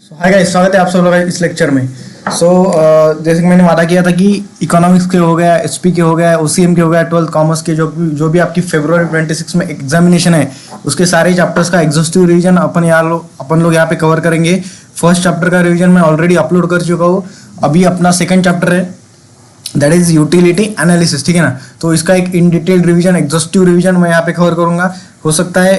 Hi guys, स्वागत है आप सब लोगों का इस लेक्चर में। जैसे कि मैंने वादा किया था कि इकोनॉमिक्स के हो गया, एसपी के हो गया, ओसीएम के हो गया, 12th कॉमर्स के जो भी आपकी फरवरी 26 में एग्जामिनेशन है उसके सारे चैप्टर्स का एग्जॉस्टिव रिवीजन अपन लोग यहाँ पे कवर करेंगे। फर्स्ट चैप्टर का रिवीजन मैं ऑलरेडी अपलोड कर चुका हूँ। अभी अपना सेकंड चैप्टर है, दैट इज यूटिलिटी एनालिसिस, ठीक है ना। तो इसका एक in detail revision, exhaustive revision मैं यहाँ पे कवर करूंगा। हो सकता है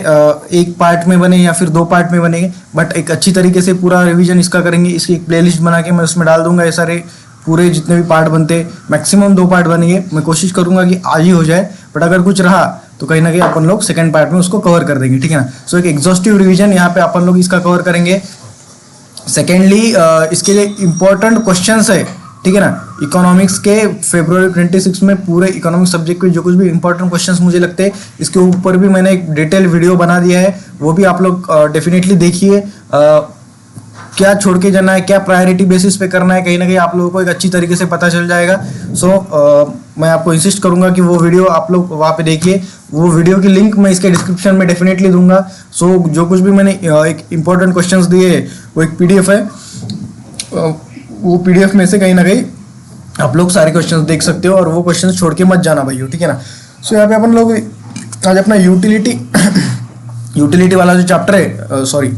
एक पार्ट में बने या फिर 2 पार्ट में बने, बट एक अच्छी तरीके से पूरा रिवीजन इसका करेंगे। इसकी एक प्लेलिस्ट बना के मैं उसमें डाल दूंगा। ये सारे पूरे जितने भी पार्ट बनते हैं, मैक्सिमम 2 पार्ट बनेंगे। मैं कोशिश करूंगा कि आज ही हो जाए, बट अगर कुछ रहा तो कहीं ना कहीं अपन लोग सेकंड पार्ट में उसको कवर कर देंगे, ठीक है ना। सो एक एग्जॉस्टिव रिवीजन यहाँ पे अपन लोग इसका कवर करेंगे। सेकेंडली इसके लिए इंपॉर्टेंट क्वेश्चंस है, ठीक है ना। इकोनॉमिक्स के फरवरी 26 में पूरे इकोनॉमिक्स सब्जेक्ट के जो कुछ भी इंपॉर्टेंट क्वेश्चंस मुझे लगते हैं, इसके ऊपर भी मैंने एक डिटेल वीडियो बना दिया है। वो भी आप लोग डेफिनेटली देखिए। क्या छोड़ के जाना है, क्या प्रायोरिटी बेसिस पे करना है, कहीं ना कहीं आप लोगों को एक अच्छी तरीके से पता चल जाएगा। मैं आपको इंसिस्ट करूंगा कि वो वीडियो आप लोग वहाँ पे देखिए। वो वीडियो की लिंक मैं इसके डिस्क्रिप्शन में डेफिनेटली दूंगा। जो कुछ भी मैंने एक इंपॉर्टेंट क्वेश्चंस दिए है वो एक पीडीएफ है। वो पीडीएफ में से कहीं ना कहीं आप लोग सारे क्वेश्चंस देख सकते हो और वो क्वेश्चंस छोड़ के मत जाना भाइयों, ठीक है ना। सो यहाँ पे अपन लोग आज अपना यूटिलिटी वाला जो चैप्टर है,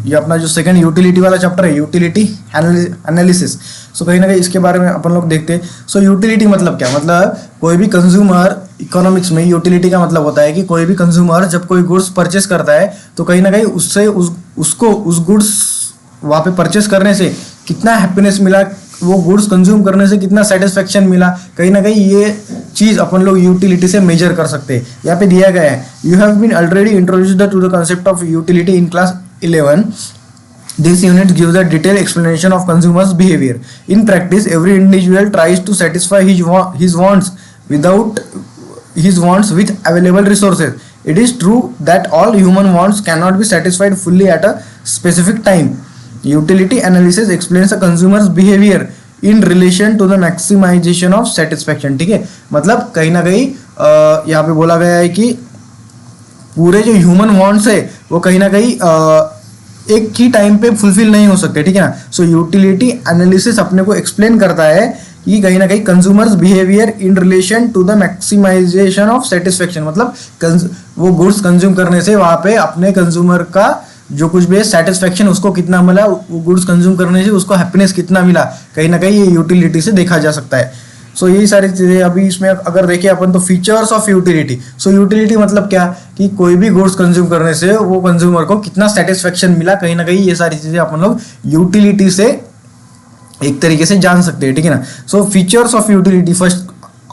ये अपना जो सेकंड यूटिलिटी वाला चैप्टर है, यूटिलिटी एनालिसिस। सो कहीं ना कहीं इसके बारे में अपन लोग देखते हैं। सो यूटिलिटी मतलब क्या, मतलब कोई भी कंज्यूमर, इकोनॉमिक्स में यूटिलिटी का मतलब होता है कि कोई भी कंज्यूमर जब कोई गुड्स परचेस करता है तो कहीं ना कहीं उससे उसको उस गुड्स वहाँ पे परचेस करने से कितना हैप्पीनेस मिला, वो गुड्स कंज्यूम करने से कितना सेटिस्फेक्शन मिला, कहीं ना कहीं ये चीज अपन लोग यूटिलिटी से मेजर कर सकते हैं। यहाँ पे दिया गया है, you have been already introduced to the concept of utility in class 11. This unit gives a detailed explanation of consumers' behavior. In practice, every individual tries to satisfy his wants with available resources. It is true that all human wants cannot be satisfied fully at a specific time. Utility analysis explains a consumer's behavior in relation to the maximization of satisfaction, ठीक है। मतलब कहीं ना कहीं यहाँ पे बोला गया है कि पूरे जो ह्यूमन वांट्स है वो कहीं ना कहीं एक ही टाइम पे फुलफिल नहीं हो सकते, ठीक है ना। सो यूटिलिटी एनालिसिस अपने को एक्सप्लेन करता है कि कहीं ना कहीं consumers behaviour in relation to the maximisation of satisfaction, मतलब वो गुड्स कंज्यूम करने से वहां पे अपने कंज्यूमर का जो कुछ भी है सेटिस्फेक्शन उसको कितना मिला, वो गुड्स कंज्यूम करने से उसको हैप्पीनेस कितना मिला, कहीं ना कहीं ये यूटिलिटी से देखा जा सकता है। सो यही सारी चीजें अभी इसमें अगर देखें अपन तो features of utility. So utility मतलब क्या कि कोई भी गुड्स कंज्यूम करने से वो कंज्यूमर को कितना सेटिस्फेक्शन मिला, कहीं ना कहीं ये सारी चीजें अपन लोग यूटिलिटी से एक तरीके से जान सकते हैं, ठीक है ना। So features of utility, first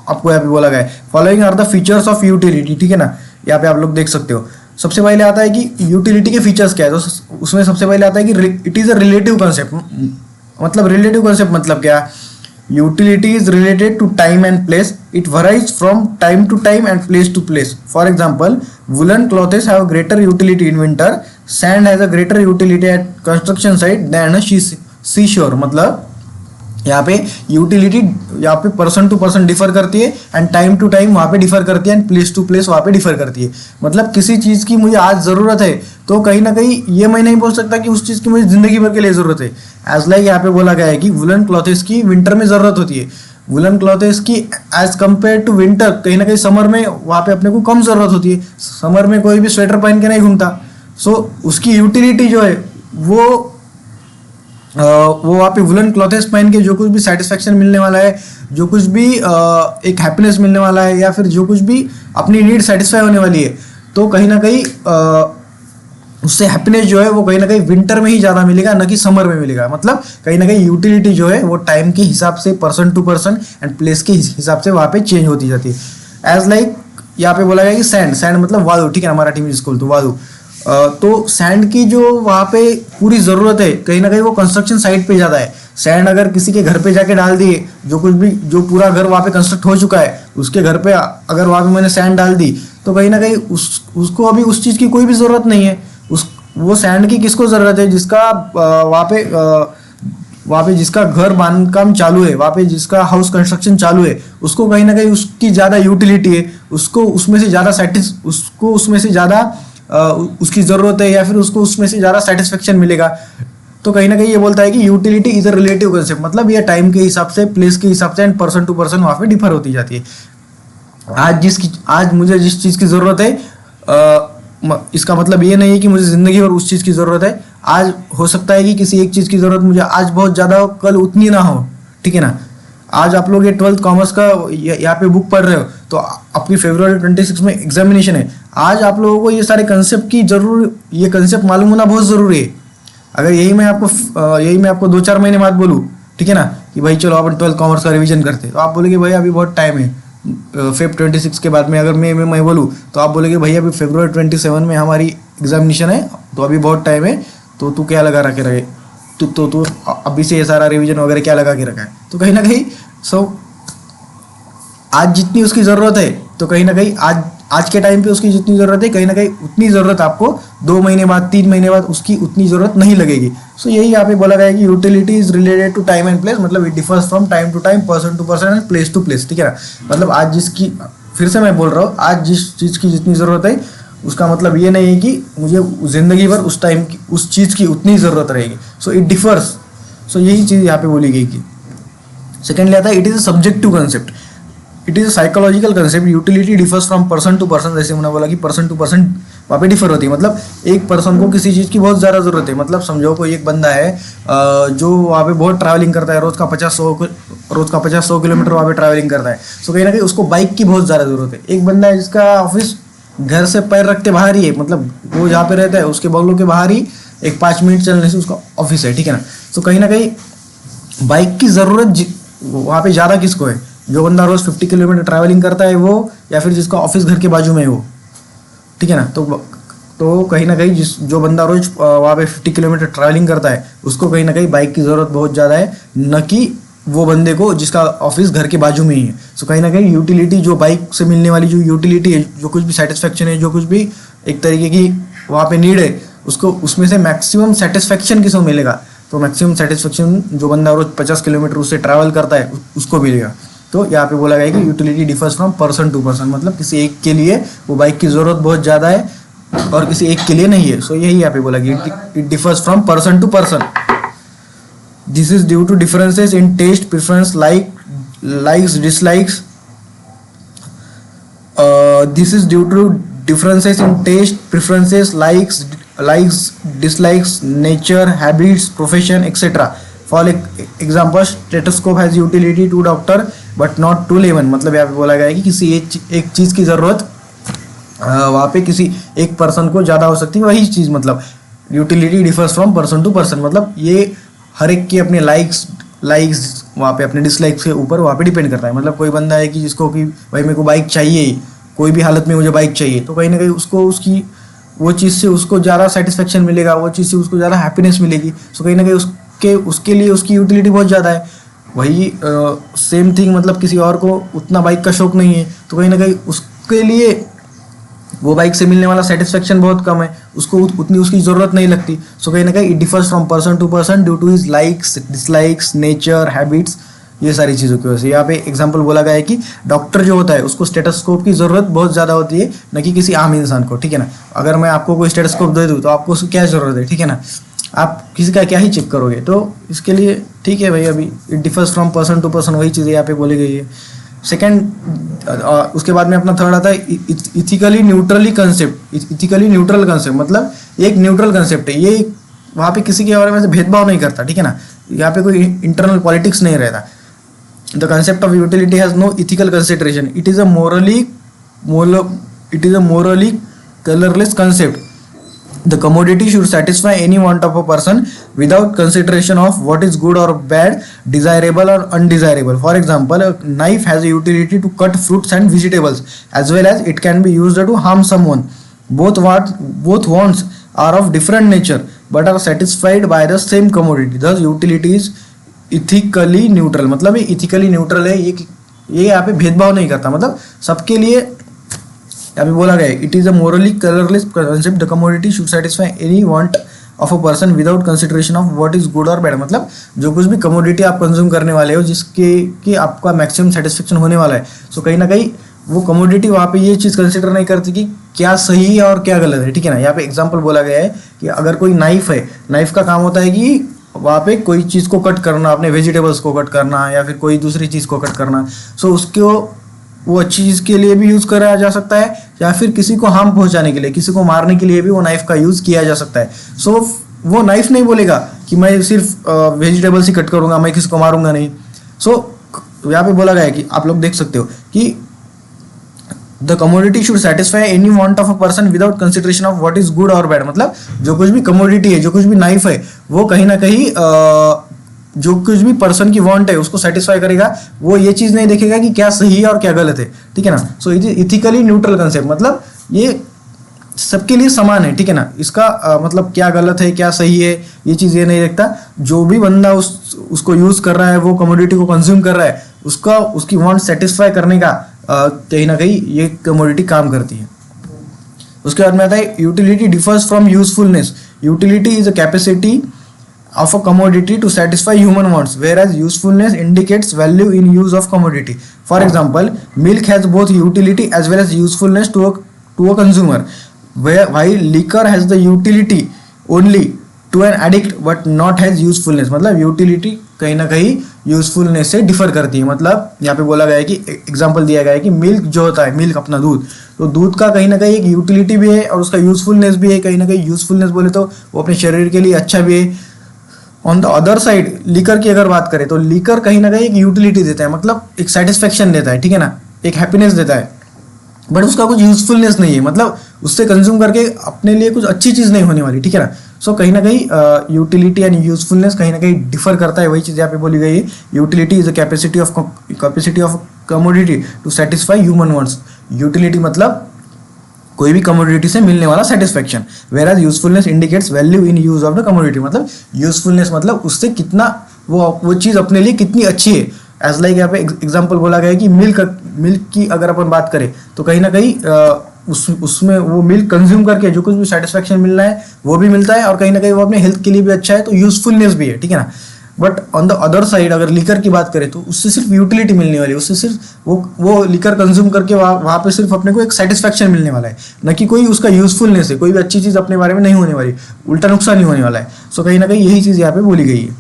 आपको यहाँ पे बोला गया है following are the features of utility, ठीक है ना। यहाँ पे आप लोग देख सकते हो। सबसे पहले आता है कि यूटिलिटी के फीचर्स क्या है, तो उसमें सबसे पहले आता है कि it is a relative concept. मतलब रिलेटिव कॉन्सेप्ट मतलब क्या, utility is related to time and place. It varies from time to time and place to place. For example, woolen clothes have greater utility in winter. Sand has a greater utility at construction site than a seashore. मतलब यहाँ पे utility यहाँ पे person to person differ करती है and time to time वहाँ पे differ करती है एंड प्लेस टू प्लेस वहाँ पे डिफर करती है। मतलब किसी चीज़ की मुझे आज ज़रूरत है तो कहीं ना कहीं ये मैं नहीं बोल सकता कि उस चीज़ की मुझे ज़िंदगी भर के लिए ज़रूरत है। एज लाइक यहाँ पे बोला गया है कि वुलन क्लॉथेस की विंटर में ज़रूरत होती है, वुलन क्लॉथेस की एज कम्पेयर टू विंटर कहीं ना कहीं समर में वहाँ पे अपने को कम ज़रूरत होती है। समर में कोई भी स्वेटर पहन के नहीं घूमता। सो उसकी यूटिलिटी जो है वो वहाँ पे वुलन क्लॉथेस पहन के जो कुछ भी सेटिस्फेक्शन मिलने वाला है, जो कुछ भी एक हैप्पीनेस मिलने वाला है, या फिर जो कुछ भी अपनी नीड सेटिस्फाई होने वाली है, तो कहीं ना कहीं उससे हैप्पीनेस जो है वो कहीं ना कहीं विंटर में ही ज़्यादा मिलेगा, ना कि समर में मिलेगा। मतलब कहीं ना कहीं यूटिलिटी जो है वो टाइम के हिसाब से, person to person and place के हिसाब से वहाँ पे चेंज होती जाती है। एज लाइक यहाँ पे बोला गया कि सैंड मतलब वादू, ठीक है ना, मराठी में जिसको बोलते वादू। तो सैंड की जो वहाँ पे पूरी ज़रूरत है कहीं ना कहीं वो कंस्ट्रक्शन साइट पे ज़्यादा है। सैंड अगर किसी के घर पे जाके डाल दिए, जो पूरा घर वहाँ पे कंस्ट्रक्ट हो चुका है उसके घर पे अगर वहाँ पे मैंने सैंड डाल दी तो कहीं ना कहीं उसको अभी उस चीज़ की कोई भी ज़रूरत नहीं है। वो सैंड की किसको ज़रूरत है, जिसका वहाँ पे जिसका घर बांधकाम चालू है, वहाँ पे जिसका हाउस कंस्ट्रक्शन चालू है, उसको कहीं ना कहीं उसकी ज़्यादा यूटिलिटी है, उसको उसमें से ज़्यादा उसकी ज़रूरत है, या फिर उसको उसमें से ज़्यादा सेटिस्फेक्शन मिलेगा। तो कहीं ना कहीं ये बोलता है कि utility is a relative concept, मतलब ये टाइम के हिसाब से, प्लेस के हिसाब से एंड पर्सन टू पर्सन वहाँ पे डिफर होती जाती है। आज मुझे जिस चीज़ की ज़रूरत है, इसका मतलब ये नहीं है कि मुझे ज़िंदगी भर उस चीज़ की ज़रूरत है। आज हो सकता है कि किसी एक चीज़ की ज़रूरत मुझे आज बहुत ज़्यादा हो, कल उतनी ना हो, ठीक है ना। आज आप लोग ये 12th कॉमर्स का यहाँ पे बुक पढ़ रहे हो, तो आपकी February 26 में एग्जामिनेशन है। आज आप लोगों को ये सारे कंसेप्ट की ये कंसेप्ट मालूम होना बहुत ज़रूरी है। अगर यही मैं आपको 2-4 महीने बाद बोलूँ, ठीक है ना, कि भाई चलो अपन 12th कॉमर्स का रिवीजन करते, तो आप बोलोगे भाई अभी बहुत टाइम है। Feb 26 के बाद में अगर मैं बोलूँ, तो आप बोलोगे भाई अभी February 27 में हमारी एग्जामिनेशन है, तो अभी बहुत टाइम है, तो तू क्या लगा रखे रहे, तू अभी से ये सारा रिवीजन वगैरह क्या लगा के रखा है। तो कहीं ना कहीं आज जितनी उसकी ज़रूरत है, तो कहीं ना कहीं आज के टाइम पे उसकी जितनी ज़रूरत है, कहीं ना कहीं उतनी ज़रूरत आपको 2 महीने बाद, 3 महीने बाद उसकी उतनी ज़रूरत नहीं लगेगी। सो यही यहाँ पे बोला गया है कि utility is related to time and place, मतलब it differs from time to time, person to person and place to place, ठीक है ना। मतलब आज जिसकी, फिर से मैं बोल रहा हूँ, आज जिस चीज़ की जितनी ज़रूरत है, उसका मतलब ये नहीं है कि मुझे ज़िंदगी भर उस टाइम की उस चीज़ की उतनी ज़रूरत रहेगी। सो इट डिफर्स। सो यही चीज़ यहाँ पे बोली गई कि सेकेंडली आता है it is a subjective concept, it is a psychological concept. Utility differs from person to person, जैसे मैंने बोला कि पर्सन टू पर्सन वहाँ पे डिफर होती है। मतलब एक पर्सन को किसी चीज़ की बहुत ज़्यादा ज़रूरत है। मतलब समझो कोई एक बंदा है जो वहाँ पे बहुत ट्रैवलिंग करता है, रोज़ का 50-100 किलोमीटर वहाँ पे ट्रैवलिंग करता है। सो कहीं ना कहीं उसको बाइक की बहुत ज़्यादा ज़रूरत है। एक बंदा है जिसका ऑफिस घर से पैर रखते बाहर ही है, मतलब वो जहाँ पे रहता है उसके बंगलों के बाहर ही एक 5 मिनट चलने से उसका ऑफिस है, ठीक है ना। तो कहीं ना कहीं बाइक की ज़रूरत वहाँ पे ज़्यादा किसको है, जो बंदा रोज़ 50 किलोमीटर ट्रैवलिंग करता है वो, या फिर जिसका ऑफिस घर के बाजू में है वो, ठीक है ना। तो कहीं ना कहीं जो बंदा रोज़ वहाँ पे 50 किलोमीटर ट्रैवलिंग करता है, उसको कहीं ना कहीं बाइक की ज़रूरत बहुत ज़्यादा है, न कि वो बंदे को जिसका ऑफिस घर के बाजू में ही है। सो कहीं ना कहीं यूटिलिटी, जो बाइक से मिलने वाली जो यूटिलिटी है, जो कुछ भी सेटिस्फेक्शन है, जो कुछ भी एक तरीके की वहाँ पे नीड है, उसको उसमें से मैक्सिमम सेटिस्फेक्शन किसको मिलेगा, तो मैक्सिमम सेटिस्फेक्शन जो बंदा रोज 50 किलोमीटर उससे ट्रैवल करता है उसको मिलेगा। तो यहाँ पे बोला गया कि utility differs from person to person, मतलब किसी एक के लिए वो बाइक की ज़रूरत बहुत ज़्यादा है और किसी एक के लिए नहीं है। सो यही यहाँ पे बोला गया, it differs from person to person. This is due to differences in taste, preference, likes, dislikes. This is due to differences in taste, preferences, likes, dislikes, nature, habits, profession, etc. For example, stethoscope has utility to doctor but not to layman। मतलब यहाँ पे बोला गया है कि किसी एक चीज़ की ज़रूरत वहाँ पे किसी एक पर्सन को ज़्यादा हो सकती है, वही चीज़, मतलब utility differs from person to person. मतलब ये हर एक की अपने लाइक्स वहाँ पे अपने डिसलाइक्स के ऊपर वहाँ पे डिपेंड करता है। मतलब कोई बंदा है कि जिसको कि भाई मेरे को बाइक चाहिए, कोई भी हालत में मुझे बाइक चाहिए, तो कहीं ना कहीं उसको उसकी वो चीज़ से उसको ज़्यादा सेटिस्फेक्शन मिलेगा, वो चीज़ से उसको ज़्यादा हैप्पीनेस मिलेगी। सो कहीं ना कहीं उसके लिए उसकी यूटिलिटी बहुत ज़्यादा है। वही सेम थिंग, मतलब किसी और को उतना बाइक का शौक नहीं है, तो कहीं ना कहीं उसके लिए वो बाइक से मिलने वाला सेटिस्फेक्शन बहुत कम है, उसको उतनी उसकी ज़रूरत नहीं लगती। सो कहीं ना कहीं it differs from person to person due to his likes, dislikes, nature, habits, ये सारी चीज़ों की वजह से। यहाँ पे एग्जांपल बोला गया है कि डॉक्टर जो होता है उसको स्टेथोस्कोप की ज़रूरत बहुत ज़्यादा होती है, न कि किसी आम इंसान को, ठीक है ना। अगर मैं आपको कोई स्टेथोस्कोप दे दूँ तो आपको उसकी क्या ज़रूरत है, ठीक है ना, आप किसी का क्या ही चेक करोगे। तो इसके लिए ठीक है भाई, अभी it differs from person to person, वही चीज़ें यहाँ पे बोली गई है। सेकेंड, उसके बाद में अपना थर्ड आता है इथिकली न्यूट्रल कंसेप्ट। मतलब एक न्यूट्रल कंसेप्ट है, ये वहाँ पे किसी के बारे में से भेदभाव नहीं करता, ठीक है ना। यहाँ पे कोई इंटरनल पॉलिटिक्स नहीं रहता। The concept of utility has no ethical consideration. It is a morally colorless concept. The commodity should satisfy any want of a person without consideration of what is good or bad, desirable or undesirable. For example, a knife has a utility to cut fruits and vegetables, as well as it can be used to harm someone. Both wants are of different nature, but are satisfied by the same commodity. Thus, utility is ethically neutral. मतलब ये ethically neutral है, ये यहाँ पे भेदभाव नहीं करता, मतलब सबके लिए यहाँ पे बोला गया है it is a morally colourless concept. The commodity should satisfy any want of a person without consideration of what is good or bad. मतलब जो कुछ भी कमोडिटी आप कंज्यूम करने वाले हो, जिसके कि आपका मैक्सिमम सेटिस्फेक्शन होने वाला है, सो कहीं ना कहीं वो कमोडिटी वहाँ पे ये चीज़ कंसिडर नहीं करती कि क्या सही है और क्या गलत है, ठीक है ना। यहाँ पे एग्जांपल बोला गया है कि अगर कोई नाइफ है, नाइफ का काम होता है कि वहाँ पे कोई चीज़ को कट करना, अपने वेजिटेबल्स को कट करना या फिर कोई दूसरी चीज़ को कट करना, सो उसको वो अच्छी चीज़ के लिए भी यूज़ करा जा सकता है या फिर किसी को हार्म पहुंचाने के लिए, किसी को मारने के लिए भी वो नाइफ का यूज़ किया जा सकता है। सो वो नाइफ नहीं बोलेगा कि मैं सिर्फ वेजिटेबल्स ही कट करूंगा, मैं किसी को मारूंगा नहीं। सो यहाँ पे बोला गया है कि आप लोग देख सकते हो कि the commodity should satisfy any want of a person without consideration of what is good or bad. मतलब जो कुछ भी कमोडिटी है, जो कुछ भी नाइफ है, वो कहीं ना कहीं जो कुछ भी पर्सन की वांट है उसको सेटिस्फाई करेगा। वो ये चीज़ नहीं देखेगा कि क्या सही है और क्या गलत है, ठीक है ना। So it is ethically neutral concept, मतलब ये सबके लिए समान है, ठीक है ना। इसका मतलब क्या गलत है क्या सही है ये चीज़ ये नहीं देखता। जो भी बंदा उसको यूज़ कर रहा है, वो कमोडिटी को कंज्यूम कर रहा है, उसकी वांट सेटिस्फाई करने का कहीं ना कहीं ये कमोडिटी काम करती है। उसके बाद में आता है utility differs from usefulness. Utility is a capacity of a commodity to satisfy human wants, whereas usefulness indicates value in use of commodity. For example, milk has both utility as well as usefulness to a consumer, while liquor has the utility only to an addict but not has usefulness. मतलब utility कहीं ना कहीं usefulness से differ करती है। मतलब यहाँ पे बोला गया है कि एग्जांपल दिया गया है कि मिल्क जो होता है, मिल्क अपना दूध, तो दूध का कहीं ना कहीं एक यूटिलिटी भी है और उसका यूजफुलनेस भी है। कहीं ना कहीं यूजफुलनेस बोले तो वो अपने शरीर के लिए अच्छा भी है। On the other side liquor की अगर बात करें तो लीकर कहीं ना कहीं एक यूटिलिटी देता है, मतलब एक सेटिस्फेक्शन देता है, ठीक है ना, एक हैप्पीनेस देता है, बट उसका कुछ यूजफुलनेस नहीं है। मतलब उससे कंज्यूम करके अपने लिए कुछ अच्छी चीज़ नहीं होने वाली, ठीक है ना। सो कहीं ना कहीं यूटिलिटी एंड यूजफुलनेस कहीं ना कहीं डिफर करता है। वही चीज़ यहाँ पे बोली गई है, utility is a capacity of commodity to satisfy human wants. Utility मतलब कोई भी कमोडिटी से मिलने वाला satisfaction, whereas usefulness indicates value in use of the commodity. मतलब यूजफुलनेस मतलब उससे कितना वो चीज़ अपने लिए कितनी अच्छी है। एज लाइक यहाँ पे एग्जांपल बोला गया है कि मिल्क की अगर अपन बात करें तो कहीं ना कहीं उसमें वो मिल्क कंज्यूम करके जो कुछ भी सेटिस्फेक्शन मिलना है वो भी मिलता है और कहीं ना कहीं वो अपने हेल्थ के लिए भी अच्छा है, तो यूजफुलनेस भी है, ठीक है ना। But on the other side अगर लीकर की बात करें तो उससे सिर्फ यूटिलिटी मिलने वाली है, उससे सिर्फ वो लीकर कंज्यूम करके वहाँ पे सिर्फ अपने को एक सेटिस्फेक्शन मिलने वाला है, न कि कोई उसका यूजफुलनेस है, कोई भी अच्छी चीज़ अपने बारे में नहीं होने वाली, उल्टा नुकसान ही होने वाला है। सो कहीं ना कहीं यही चीज़ यहाँ पे बोली गई है।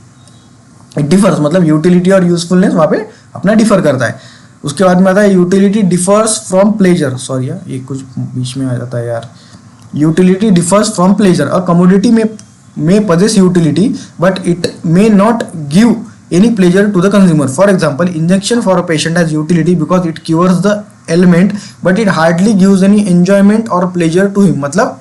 इट डिफर्स, मतलब यूटिलिटी और यूजफुलनेस वहाँ पे अपना डिफर करता है। उसके बाद में आता है utility differs from pleasure. Sorry यार, ये कुछ बीच में आ जाता है यार। Utility differs from pleasure. A commodity may possess utility but it may not give any pleasure to the consumer. For example, injection for a patient has utility because it cures the ailment but it hardly gives any enjoyment or pleasure to him. मतलब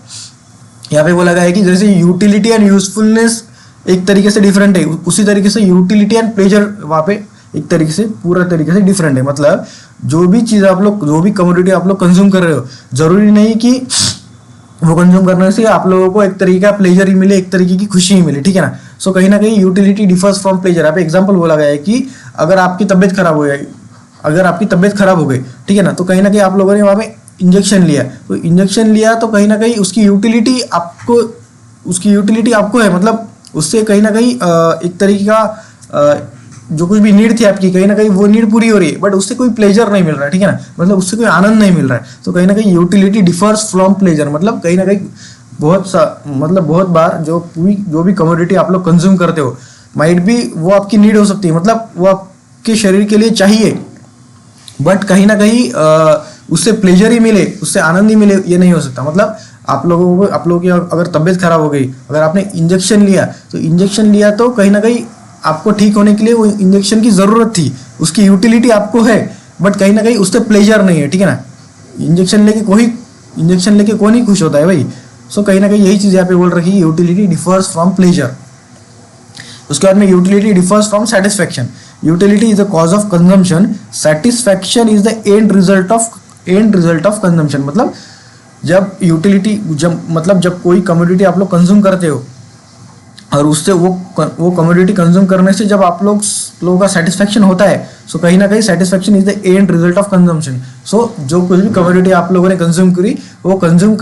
यहाँ पे बोला गया है कि जैसे utility and usefulness एक तरीके से डिफरेंट है, उसी तरीके से यूटिलिटी एंड प्लेजर वहाँ पे एक तरीके से पूरा तरीके से डिफरेंट है। मतलब जो भी चीज़ आप लोग, जो भी कमोडिटी आप लोग कंज्यूम कर रहे हो, जरूरी नहीं कि वो कंज्यूम करने से आप लोगों को एक तरीके का प्लेजर ही मिले, एक तरीके की खुशी ही मिले, ठीक है ना। सो कहीं ना कहीं यूटिलिटी डिफर्स फ्रॉम प्लेजर। यहाँ पे एग्जांपल बोला गया है कि अगर आपकी तबीयत खराब हो गई, ठीक है ना, तो कहीं ना कहीं आप लोगों ने वहाँ पे इंजेक्शन लिया, तो इंजेक्शन लिया तो कहीं ना कहीं उसकी यूटिलिटी आपको है, मतलब उससे कहीं ना कहीं एक तरीके का जो कुछ भी नीड थी आपकी, कहीं ना कहीं वो नीड पूरी हो रही है, बट उससे कोई प्लेजर नहीं मिल रहा है, ठीक है ना, मतलब उससे कोई आनंद नहीं मिल रहा है। तो कहीं ना कहीं यूटिलिटी डिफर्स फ्रॉम प्लेजर, मतलब कहीं ना कहीं बहुत बार जो भी कमोडिटी आप लोग कंज्यूम करते हो, माइट भी वो आपकी नीड हो सकती है, मतलब वो आपके शरीर के लिए चाहिए, बट कहीं ना कहीं उससे प्लेजर ही मिले, उससे आनंद ही मिले, ये नहीं हो सकता। मतलब आप लोगों की अगर तबीयत खराब हो गई, अगर आपने इंजेक्शन लिया तो कहीं ना कहीं आपको ठीक होने के लिए वो इंजेक्शन की ज़रूरत थी, उसकी यूटिलिटी आपको है, बट कहीं ना कहीं उससे प्लेजर नहीं है, ठीक है ना। इंजेक्शन लेके कौन ही खुश होता है भाई। सो कहीं ना कहीं यही चीज़ यहाँ पे बोल रखी है, यूटिलिटी डिफर्स फ्रॉम प्लेजर। उसके बाद में utility differs from satisfaction. Utility is the cause of consumption, satisfaction is the end result of consumption. मतलब जब कोई कमोडिटी आप लोग कंज्यूम करते हो और उससे वो कमोडिटी कंज्यूम करने से जब आप लोगों का सेटिस्फेक्शन होता है, सो कहीं ना कहीं satisfaction is the end result of consumption. So जो कुछ भी कमोडिटी आप लोगों ने कंज्यूम करी, वो कंज्यूम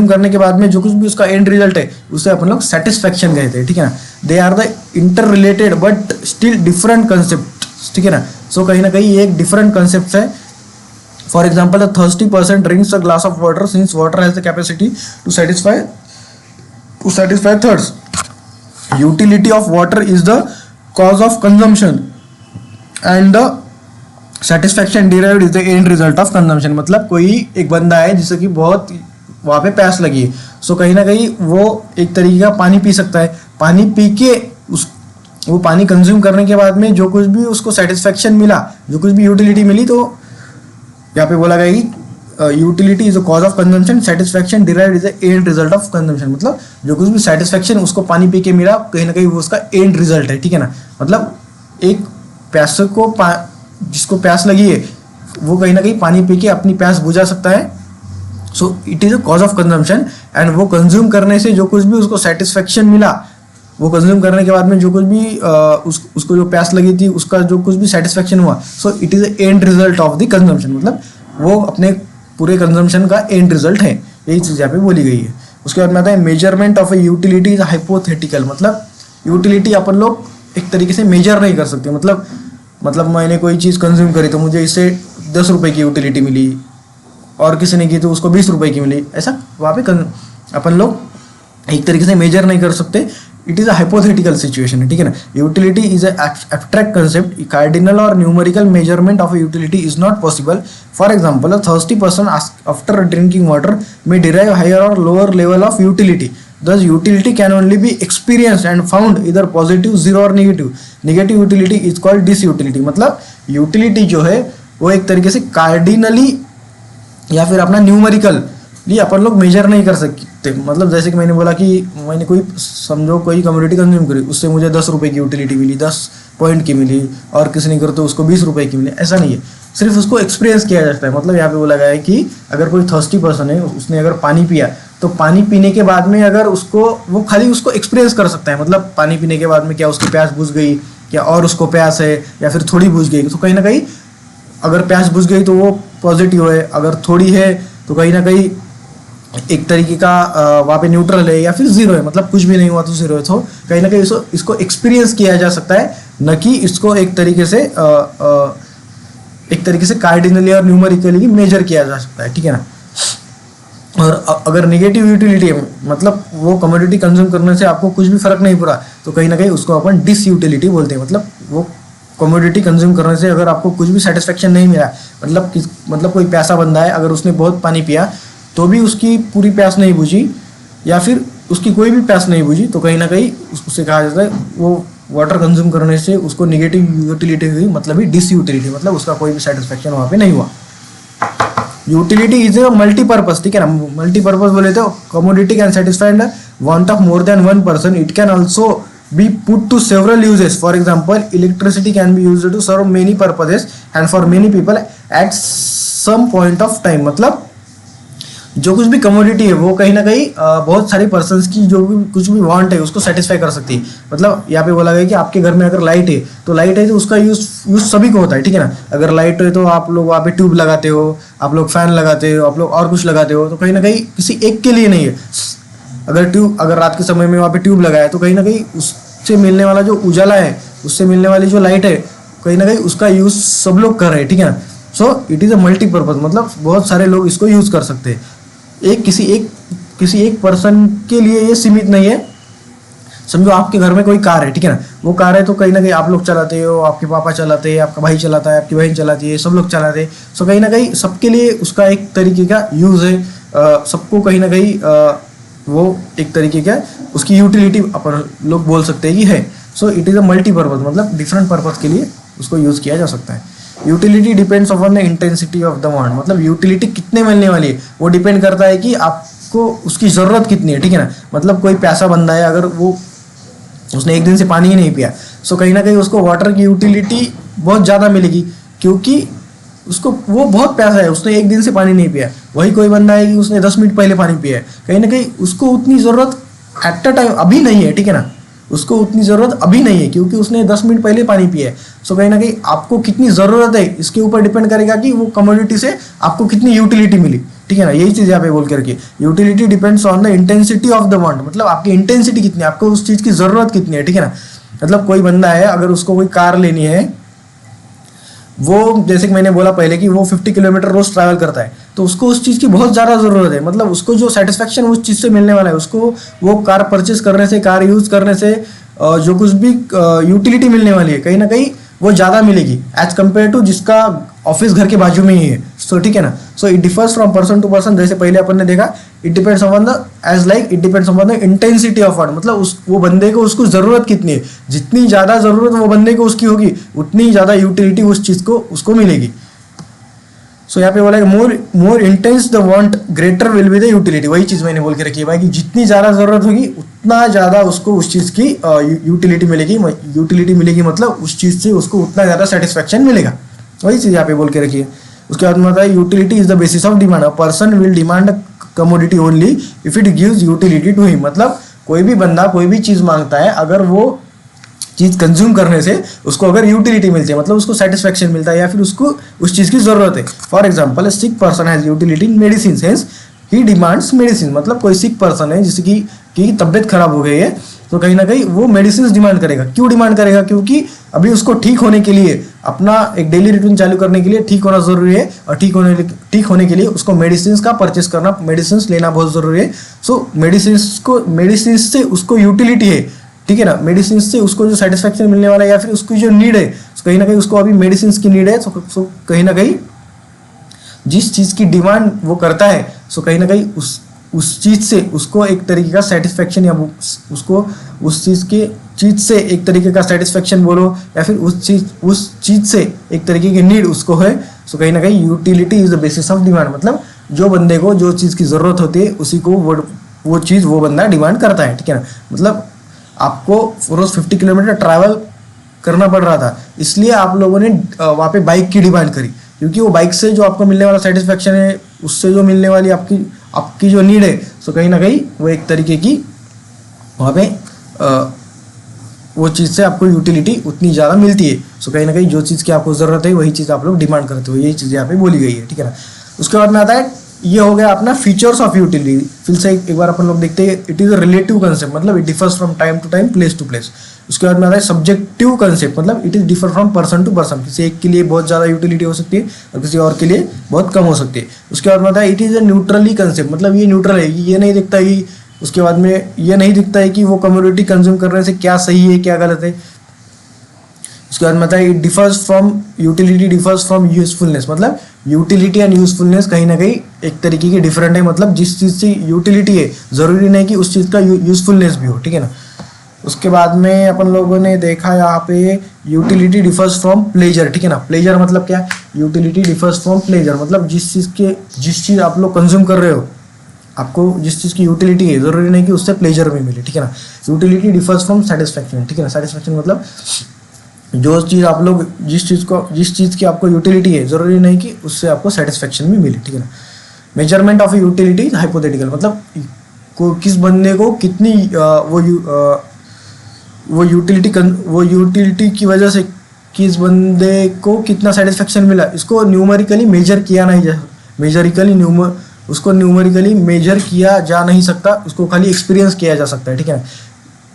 करने के बाद में जो कुछ भी उसका एंड रिजल्ट है, उसे अपन लोग सेटिस्फेक्शन कहते हैं, ठीक है ना। They are the interrelated but still different concept, ठीक है ना। सो कहीं ना कहीं ये एक डिफरेंट कंसेप्ट है। For example, a thirsty person drinks a glass of water since water has the capacity to satisfy thirst. Utility of water is the cause of consumption and the satisfaction derived is the end result of consumption. मतलब कोई एक बंदा है जिसे कि बहुत वहाँ पे प्यास लगी है, सो कहीं ना कहीं वो एक तरीके का पानी पी सकता है, पानी पी के उस वो पानी कंज्यूम करने के बाद में जो कुछ भी उसको सेटिस्फैक्शन मिला, जो कुछ भी यूटिलिटी मिली, तो यहाँ पे बोला गया कि utility is the cause of consumption, satisfaction derived is the end result of consumption. मतलब जो कुछ भी सेटिस्फैक्शन उसको पानी पी के मिला, कहीं ना कहीं वो उसका एंड रिजल्ट है, ठीक है ना। मतलब एक प्यास को जिसको प्यास लगी है वो कहीं ना कहीं पानी पी के अपनी प्यास बुझा सकता है। So it is a cause of consumption and वो कंज्यूम करने से जो कुछ भी उसको सेटिस्फैक्शन मिला, वो कंज्यूम करने के बाद में जो कुछ भी उसको जो प्यास लगी थी उसका जो कुछ भी सेटिस्फैक्शन हुआ, so it is and result of the consumption. मतलब वो अपने पूरे कंजम्पशन का एंड रिजल्ट है, यही चीज़ यहाँ पे बोली गई है। उसके बाद में आता है measurement of A utility is hypothetical. मतलब यूटिलिटी अपन लोग एक तरीके से मेजर नहीं कर सकते। मतलब मैंने कोई चीज़ कंज्यूम करी तो मुझे इससे 10 रुपये की यूटिलिटी मिली, और किसी ने की तो उसको 20 रुपये की मिली, ऐसा वहाँ पे अपन लोग एक तरीके से मेजर नहीं कर सकते। It is a hypothetical situation है, ठीक है ना। Utility is abstract concept, cardinal और numerical measurement of utility is not possible. For example, a thirsty person after drinking water may derive higher और lower level of utility. Thus, utility can only be experienced and found either positive, zero और negative. Negative utility is called disutility. मतलब utility जो है वो एक तरीके से cardinally या फिर अपना न्यूमेरिकल ये अपन लोग मेजर नहीं कर सकते। मतलब जैसे कि मैंने बोला कि मैंने कोई कम्युनिटी कंज्यूम करी, उससे मुझे 10 रुपये की यूटिलिटी मिली, 10 पॉइंट की मिली, और किसी ने कर तो उसको 20 रुपये की मिली, ऐसा नहीं है। सिर्फ उसको एक्सपीरियंस किया जाता है। मतलब यहाँ पे बोला गया है कि अगर कोई थर्स्टी पर्सन है, उसने अगर पानी पिया, तो पानी पीने के बाद में अगर वो खाली उसको एक्सपीरियंस कर सकता है। मतलब पानी पीने के बाद में क्या उसकी प्यास बुझ गई, क्या और उसको प्यास है, या फिर थोड़ी बुझ गई। तो कहीं ना कहीं अगर प्यास बुझ गई तो वो पॉजिटिव है, अगर थोड़ी है तो कहीं ना कहीं एक तरीके का वहाँ पे न्यूट्रल है, या फिर जीरो है, मतलब कुछ भी नहीं हुआ तो जीरो है। तो कहीं ना कहीं इसको एक्सपीरियंस किया जा सकता है, न कि इसको एक तरीके से कार्डिनली और न्यूमेरिकली मेजर किया जा सकता है, ठीक है ना। और अगर नेगेटिव यूटिलिटी है, मतलब वो कमोडिटी कंज्यूम करने से आपको कुछ भी फर्क नहीं पड़ा, तो कहीं ना कहीं उसको अपन डिसयूटिलिटी बोलते हैं। मतलब वो कमोडिटी कंज्यूम करने से अगर आपको कुछ भी सेटिस्फेक्शन नहीं मिला, मतलब कोई प्यासा बंदा है, अगर उसने बहुत पानी पिया तो भी उसकी पूरी प्यास नहीं बुझी, या फिर उसकी कोई भी प्यास नहीं बुझी, तो कहीं ना कहीं उससे कहा जाता है वो वाटर कंज्यूम करने से उसको नेगेटिव यूटिलिटी हुई, मतलब ही डिसयूटिलिटी, मतलब उसका कोई भी सेटिस्फेक्शन वहाँ पे नहीं हुआ। यूटिलिटी इज ए मल्टीपर्पज, ठीक है ना। मल्टीपर्पज बोले तो commodity can satisfy the want of more than one person, it can also be put to several uses. For example, electricity can be used to serve many purposes and for many people at some point of time. मतलब जो कुछ भी commodity है वो कहीं ना कहीं बहुत सारी पर्सन्स की जो भी कुछ भी वांट है उसको सेटिस्फाई कर सकती है। मतलब यहाँ पे बोला गया कि आपके घर में अगर लाइट है तो उसका यूज सभी को होता है, ठीक है ना। अगर लाइट है तो आप लोग वहाँ पे ट्यूब लगाते हो, आप लोग फैन लगाते हो, आप लोग और कुछ लगाते हो, तो कहीं ना कहीं किसी एक के लिए नहीं है। अगर रात के समय में वहाँ पे ट्यूब लगाया तो कहीं ना कहीं उससे मिलने वाला जो उजाला है, उससे मिलने वाली जो लाइट है, कहीं ना कहीं उसका यूज सब लोग कर रहे हैं, ठीक है ना। So it is a multipurpose, मतलब बहुत सारे लोग इसको यूज कर सकते हैं। किसी एक पर्सन के लिए ये सीमित नहीं है। समझो आपके घर में कोई कार है, ठीक है ना। वो कार है तो कहीं ना कहीं आप लोग चलाते हो, आपके पापा चलाते हैं, आपका भाई चलाता है, आपकी बहन चलाती है, सब लोग चलाते हैं। सो कहीं ना कहीं सबके लिए उसका एक तरीके का यूज़ है। सबको कहीं ना कहीं वो एक तरीके का उसकी यूटिलिटी अपन लोग बोल सकते हैं कि है। So it is a multipurpose, मतलब डिफरेंट पर्पज के लिए उसको यूज़ किया जा सकता है। Utility depends upon the intensity of the want, मतलब यूटिलिटी कितने मिलने वाली है वो डिपेंड करता है कि आपको उसकी ज़रूरत कितनी है, ठीक है ना। मतलब कोई प्यासा बंदा है, अगर उसने एक दिन से पानी ही नहीं पिया, सो कहीं ना कहीं उसको वाटर की यूटिलिटी बहुत ज़्यादा मिलेगी, क्योंकि वो बहुत प्यासा है, उसने एक दिन से पानी नहीं पिया। वही कोई बंदा है कि उसने 10 मिनट पहले पानी पिया है, कहीं ना कहीं उसको उतनी ज़रूरत एट अ टाइम अभी नहीं है, ठीक है ना। उसको उतनी ज़रूरत अभी नहीं है क्योंकि उसने 10 मिनट पहले पानी पिया है। सो कहीं ना कहीं आपको कितनी ज़रूरत है इसके ऊपर डिपेंड करेगा कि वो कमोडिटी से आपको कितनी यूटिलिटी मिली, ठीक है ना। यही चीज़ यहाँ पे बोल करके utility depends on the intensity of the want, मतलब आपकी इंटेंसिटी कितनी है, आपको उस चीज़ की ज़रूरत कितनी है, ठीक है ना। मतलब कोई बंदा है, अगर उसको कोई कार लेनी है, वो जैसे कि मैंने बोला पहले कि वो 50 किलोमीटर रोज ट्रैवल करता है, तो उसको उस चीज़ की बहुत ज़्यादा ज़रूरत है। मतलब उसको जो सेटिस्फेक्शन उस चीज़ से मिलने वाला है, उसको वो कार परचेस करने से, कार यूज़ करने से जो कुछ भी यूटिलिटी मिलने वाली है कहीं ना कहीं वो ज़्यादा मिलेगी एज कम्पेयर टू जिसका ऑफिस घर के बाजू में ही है। सो ठीक है ना। So it differs from person to person, जैसे पहले अपन ने देखा it depends on the age like it depends on the intensity of word, मतलब उस वो बंदे को उसको ज़रूरत कितनी है, जितनी ज़्यादा ज़रूरत वो बंदे को उसकी होगी उतनी ज़्यादा यूटिलिटी उस चीज़ को उसको मिलेगी। सो यहाँ पे बोला कि more intense the want greater will be the utility, वही चीज़ मैंने बोल के रखी है भाई कि जितनी ज़्यादा ज़रूरत होगी उतना ज़्यादा उसको उस चीज़ की यूटिलिटी मिलेगी। यूटिलिटी मिलेगी मतलब उस चीज़ से उसको उतना ज़्यादा सेटिस्फैक्शन मिलेगा, वही चीज़ यहाँ पे बोल के रखी है। उसके बाद में आता है utility is the basis of demand, a person will demand commodity only if it gives utility to him, मतलब कोई भी बंदा कोई भी चीज़ मांगता है अगर वो चीज़ कंज्यूम करने से उसको अगर यूटिलिटी मिलती है, मतलब उसको सेटिस्फैक्शन मिलता है या फिर उसको उस चीज़ की ज़रूरत है। For example sick person has utility in medicine, hence he demands medicine, मतलब कोई सिक पर्सन है जिसकी की तबीयत खराब हो गई है तो कहीं ना कहीं वो मेडिसिन डिमांड करेगा। क्यों डिमांड करेगा? क्योंकि अभी उसको ठीक होने के लिए, अपना एक डेली रूटीन चालू करने के लिए ठीक होना ज़रूरी है, और ठीक होने के लिए उसको मेडिसिन का परचेस करना, मेडिसिन लेना बहुत ज़रूरी है। सो मेडिसिन से उसको यूटिलिटी है, ठीक है ना, मेडिसिन से उसको जो सेटिस्फैक्शन मिलने वाला है या फिर उसकी जो नीड है, कहीं ना कहीं उसको अभी मेडिसिन की नीड है, सो कहीं ना कहीं जिस चीज़ की डिमांड वो करता है सो कहीं ना कहीं उस चीज़ से उसको एक तरीके का सेटिस्फैक्शन, या उसको उस चीज़ से एक तरीके का सेटिस्फैक्शन बोलो, या फिर उस चीज़ से एक तरीके की नीड उसको है। सो कहीं ना कहीं utility is the basis of demand, मतलब जो बंदे को जो चीज़ की ज़रूरत होती है उसी को वो चीज़ वो बंदा डिमांड करता है, ठीक है ना। मतलब आपको रोज़ 50 किलोमीटर ट्रैवल करना पड़ रहा था, इसलिए आप लोगों ने वहाँ पे बाइक की डिमांड करी, क्योंकि वो बाइक से जो आपको मिलने वाला सेटिस्फैक्शन है, उससे जो मिलने वाली आपकी जो नीड है, सो कहीं ना कहीं वो एक तरीके की वहाँ पे वो चीज़ से आपको यूटिलिटी उतनी ज़्यादा मिलती है। सो कहीं ना कहीं जो चीज़ की आपको ज़रूरत है वही चीज़ आप लोग डिमांड करते हो, यही चीज़ यहाँ पे बोली गई है, ठीक है ना। उसके बाद में आता है, ये हो गया अपना फीचर्स ऑफ यूटिलिटी। फिर से एक बार अपन लोग देखते हैं, it is a relative concept, मतलब it differs from time to time, place to place. उसके बाद में आता है सब्जेक्टिव कंसेप्ट, मतलब it is differ from person to person, किसी एक के लिए बहुत ज़्यादा यूटिलिटी हो सकती है और किसी और के लिए बहुत कम हो सकती है। उसके बाद में आता है it is a neutrally concept, मतलब ये न्यूट्रल है, ये नहीं दिखता कि उसके बाद में ये नहीं दिखता है कि वो कम्युनिटी कंज्यूम करने से क्या सही है क्या गलत है। उसके बाद में आता है it differs from utility differs from usefulness, मतलब यूटिलिटी एंड यूजफुलनेस कहीं ना कहीं एक तरीके की डिफरेंट है, मतलब जिस चीज़ से यूटिलिटी है ज़रूरी नहीं कि उस चीज़ का यूजफुलनेस भी हो, ठीक है ना। उसके बाद में अपन लोगों ने देखा यहाँ पे यूटिलिटी डिफर्स फ्रॉम प्लेजर, ठीक है ना। प्लेजर मतलब क्या? यूटिलिटी डिफर्स फ्रॉम प्लेजर, मतलब जिस चीज़ आप लोग कंज्यूम कर रहे हो, आपको जिस चीज़ की यूटिलिटी है ज़रूरी नहीं कि उससे प्लेजर भी मिले, ठीक है ना। यूटिलिटी डिफर्स फ्रॉम सेटिस्फैक्शन, ठीक है ना। सेटिस्फैक्शन मतलब जो चीज़ आप लोग जिस चीज़ की आपको यूटिलिटी है ज़रूरी नहीं कि उससे आपको सेटिस्फैक्शन भी मिले, ठीक है ना। मेजरमेंट ऑफ यूटिलिटी हाइपोथेटिकल, मतलब किस बंदे को कितनी वो यूटिलिटी की वजह से किस बंदे को कितना सेटिस्फैक्शन मिला, इसको न्यूमेरिकली मेजर किया नहीं जा उसको न्यूमेरिकली मेजर किया जा नहीं सकता, उसको खाली एक्सपीरियंस किया जा सकता है, ठीक है ना।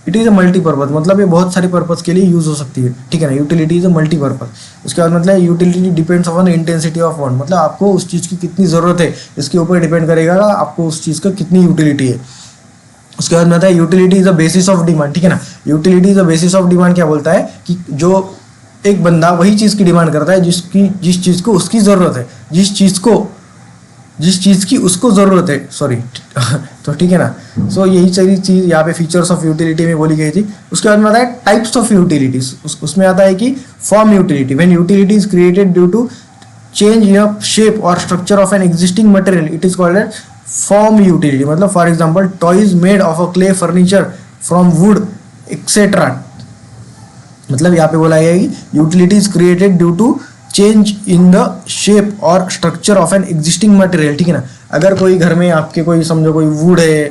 इट इज़ अ मल्टीपर्पज़, मतलब ये बहुत सारे पर्पज़ के लिए यूज़ हो सकती है, ठीक है ना। Utility is a multipurpose. उसके बाद मतलब utility depends on intensity of want, मतलब आपको उस चीज़ की कितनी ज़रूरत है इसके ऊपर डिपेंड करेगा आपको उस चीज़ का कितनी यूटिलिटी है। उसके बाद में आता है utility is a basis of demand, ठीक है ना। Utility is a basis of demand क्या बोलता है कि जो एक बंदा वही चीज़ की डिमांड करता है जिस चीज़ को उसकी ज़रूरत है, जिस चीज़ की उसको ज़रूरत है, सॉरी तो ठीक है ना। सो यही सारी चीज़ यहाँ पे फीचर्स ऑफ यूटिलिटी में बोली गई थी। उसके बाद में आता है टाइप्स ऑफ यूटिलिटीज, उसमें आता है कि form utility, when utility is created due to change in a shape और structure of an existing material, it is called as form utility. मतलब for example toys made of a clay, furniture from wood etcetera, मतलब यहाँ पे बोला गया है कि utility is created due to change in the shape और structure of an existing material, ठीक है ना। अगर कोई घर में आपके कोई समझो कोई वुड है,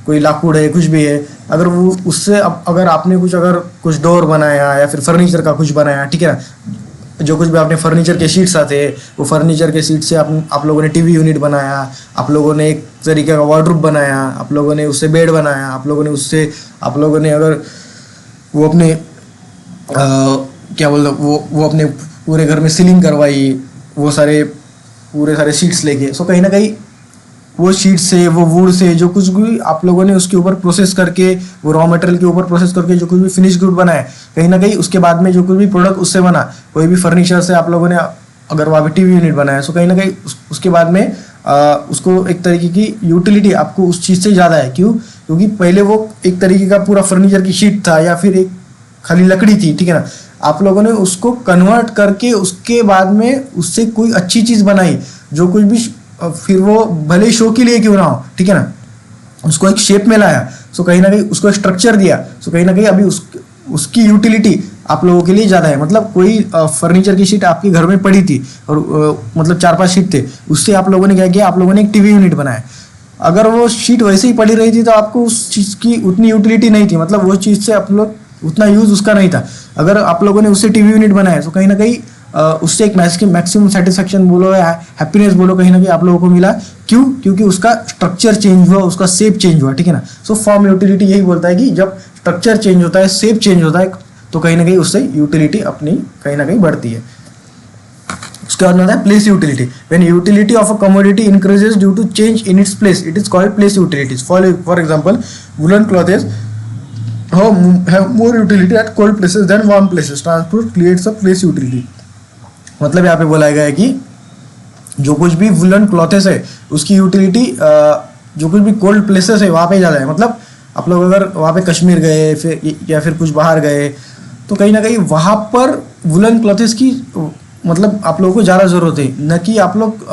कोई लाकूड है, कुछ भी है, अगर वो उससे अगर आपने कुछ डोर बनाया या फिर फर्नीचर का कुछ बनाया, ठीक है ना, जो कुछ भी आपने फर्नीचर के शीट्स आते हैं वो फर्नीचर के शीट से आप लोगों ने टीवी यूनिट बनाया, आप लोगों ने एक तरीके का वार्डरोब बनाया, आप लोगों ने उससे बेड बनाया, आप लोगों ने अगर वो अपने क्या बोलते वो अपने पूरे घर में सीलिंग करवाई, वो पूरे सारे शीट्स लेके। सो कहीं ना कहीं वो शीट से, वो वुड से, जो कुछ भी आप लोगों ने उसके ऊपर प्रोसेस करके, वो रॉ मटेरियल के ऊपर प्रोसेस करके जो कुछ भी फिनिश गुड बना है, कहीं ना कहीं उसके बाद में जो कुछ भी प्रोडक्ट उससे बना, कोई भी फर्नीचर से आप लोगों ने अगर वहाँ पे टीवी यूनिट बनाया, सो कहीं ना कहीं उसके बाद में उसको एक तरीके की यूटिलिटी आपको उस चीज़ से ज़्यादा है। क्यों? क्योंकि पहले वो एक तरीके का पूरा फर्नीचर की शीट था या फिर एक खाली लकड़ी थी, ठीक है ना। आप लोगों ने उसको कन्वर्ट करके उसके बाद में उससे कोई अच्छी चीज़ बनाई, जो कुछ भी फिर वो भले शो के लिए क्यों ना हो, ठीक है ना, उसको एक शेप में लाया, सो कहीं ना कहीं उसको स्ट्रक्चर दिया, सो कहीं ना कहीं अभी उसकी यूटिलिटी आप लोगों के लिए ज़्यादा है। मतलब कोई फर्नीचर की शीट आपके घर में पड़ी थी और मतलब 4-5 शीट थे, उससे आप लोगों ने क्या किया, आप लोगों ने एक टीवी यूनिट बनाया। अगर वो शीट वैसे ही पड़ी रही थी तो आपको उस चीज़ की उतनी यूटिलिटी नहीं थी, मतलब वो चीज़ से आप लोग उतना यूज़ उसका नहीं था। अगर आप लोगों ने उससे टीवी यूनिट बनाया तो कहीं ना कहीं उससे एक मैक्सिमम सेटिस्फेक्शन बोलो या हैप्पीनेस बोलो, कहीं ना कहीं आप लोगों को मिला। क्यों? क्योंकि उसका स्ट्रक्चर चेंज हुआ, उसका शेप चेंज हुआ, ठीक है ना। सो फॉर्म यूटिलिटी यही बोलता है कि जब स्ट्रक्चर चेंज होता है, शेप चेंज होता है, तो कहीं ना कहीं उससे यूटिलिटी अपनी कहीं ना कहीं बढ़ती है। उसके बाद होता है place utility. When utility of a commodity increases due to change in its place, it is called place utilities. For example, woollen clothes have more utility at cold places than warm places. Transport creates a place utility. मतलब यहाँ पे बोला गया है कि जो कुछ भी वुलन क्लॉथेस है उसकी यूटिलिटी जो कुछ भी कोल्ड प्लेसेस है वहाँ पे ज़्यादा है। मतलब आप लोग अगर वहाँ पे कश्मीर गए फिर या फिर कुछ बाहर गए, तो कहीं ना कहीं वहाँ पर वुलन क्लॉथेस की मतलब आप लोगों को ज़्यादा ज़रूरत है, न कि आप लोग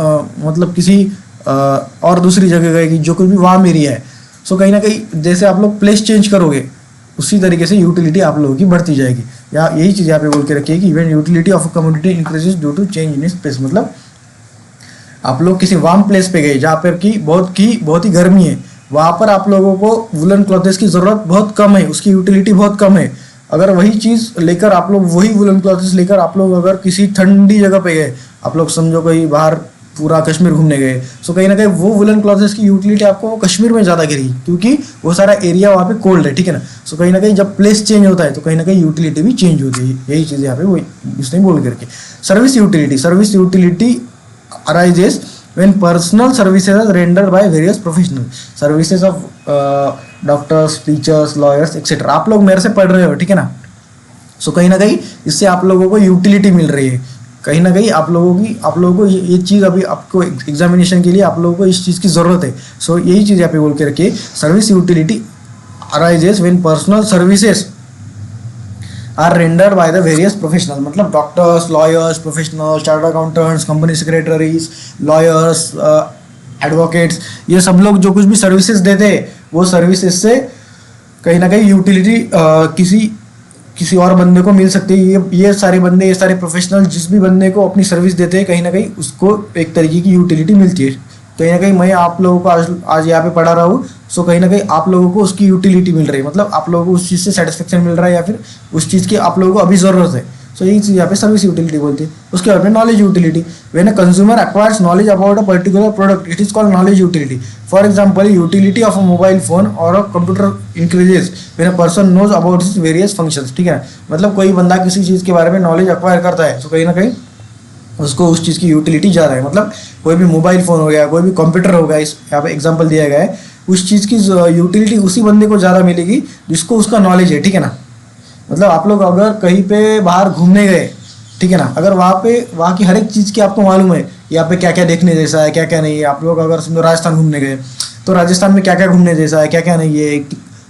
मतलब किसी और दूसरी जगह गए कि जो कुछ भी वार्म एरिया है। सो कहीं ना कहीं जैसे आप लोग प्लेस चेंज करोगे, उसी तरीके से यूटिलिटी आप लोगों की बढ़ती जाएगी। या यही चीज़ यहाँ पे बोल के रखिए कि even utility of a community increases due to change in space. मतलब आप लोग किसी वार्म प्लेस पे गए जहाँ पर की बहुत ही गर्मी है, वहाँ पर आप लोगों को वुलन क्लॉथेस की ज़रूरत बहुत कम है, उसकी यूटिलिटी बहुत कम है। अगर वही चीज़ लेकर आप लोग वही वुलन क्लॉथेस लेकर आप लोग अगर किसी ठंडी जगह पे गए, आप लोग समझो कहीं बाहर पूरा कश्मीर घूमने गए, सो कहीं ना कहीं वो वुलन क्लॉथेस की यूटिलिटी आपको कश्मीर में ज़्यादा गिरेगी, क्योंकि वो सारा एरिया वहाँ पे कोल्ड है, ठीक है ना। सो कहीं ना कहीं जब प्लेस चेंज होता है तो कहीं ना कहीं यूटिलिटी भी चेंज होती है। यही चीज़ यहाँ पे वो इसने बोल करके। Service utility arises when personal services are rendered by various professionals, services of doctors, teachers, lawyers etcetera. आप लोग मेरे से पढ़ रहे हो, ठीक है ना। सो कहीं ना कहीं इससे आप लोगों को यूटिलिटी मिल रही है। कहीं ना कहीं आप लोगों को ये चीज़ अभी आपको एग्जामिनेशन के लिए आप लोगों को इस चीज़ की ज़रूरत है। सो यही चीज़ यहाँ पे बोल के रखिए, service utility arises when personal services are rendered by the various professional. मतलब doctors, lawyers, professional, chartered accountants, company secretaries, lawyers, advocates, ये सब लोग जो कुछ भी सर्विसेज देते हैं, वो सर्विसेज से कहीं ना कहीं यूटिलिटी किसी और बंदे को मिल सकती है। ये सारे बंदे, ये सारे प्रोफेशनल जिस भी बंदे को अपनी सर्विस देते हैं, कहीं ना कहीं उसको एक तरीके की यूटिलिटी मिलती है। कहीं ना कहीं मैं आप लोगों को आज यहाँ पे पढ़ा रहा हूँ, सो कहीं ना कहीं आप लोगों को उसकी यूटिलिटी मिल रही है। मतलब आप लोगों को उस चीज़ से सेटिस्फेक्शन मिल रहा है या फिर उस चीज़ की आप लोगों को अभी ज़रूरत है। सो यही चीज़ यहाँ पे सर्विस यूटिलिटी बोलती है। उसके बाद में knowledge utility. When a consumer acquires knowledge about a particular product, it is called knowledge utility. For example, utility of a mobile phone और a computer increases when a person knows about its various functions, ठीक है। मतलब कोई बंदा किसी चीज़ के बारे में नॉलेज एक्वायर करता है, तो कहीं ना कहीं उसको उस चीज़ की यूटिलिटी ज़्यादा है। मतलब कोई भी मोबाइल फ़ोन हो गया, कोई भी कंप्यूटर हो गया, इस यहाँ पे एग्जांपल दिया गया है, उस चीज़ की यूटिलिटी उसी बंदे को ज़्यादा मिलेगी जिसको उसका नॉलेज है, ठीक है ना। मतलब आप लोग अगर कहीं पे बाहर घूमने गए, ठीक है ना, अगर वहाँ की हर एक चीज़ की आपको मालूम है, यहाँ पे क्या क्या देखने जैसा है, क्या क्या नहीं है। आप लोग अगर समझो राजस्थान घूमने गए, तो राजस्थान में क्या क्या घूमने जैसा है, क्या क्या नहीं है,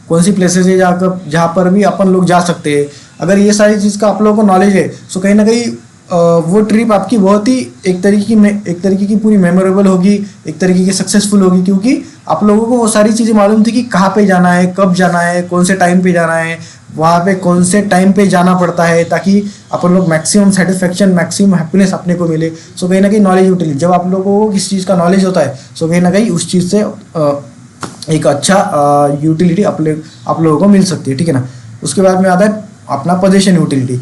कौन सी प्लेसेस है जहाँ पर भी अपन लोग जा सकते हैं। अगर ये सारी चीज़ का आप लोगों को नॉलेज है, सो कहीं ना कहीं वो ट्रिप आपकी बहुत ही एक तरीके की पूरी मेमोरेबल होगी, एक तरीके की सक्सेसफुल होगी, क्योंकि आप लोगों को वो सारी चीज़ें मालूम थी कि कहाँ पे जाना है, कब जाना है, कौन से टाइम पे जाना है, वहाँ पे कौन से टाइम पे जाना पड़ता है, ताकि अपन लोग मैक्सिमम सेटिस्फेक्शन, मैक्सिमम हैप्पीनेस अपने को मिले। सो कहीं ना कहीं नॉलेज यूटिलिटी, जब आप लोगों को किसी चीज़ का नॉलेज होता है, सो कहीं ना कहीं उस चीज़ से एक अच्छा यूटिलिटी आप लोगों को मिल सकती है, ठीक है ना। उसके बाद में आता है अपना पोजीशन यूटिलिटी।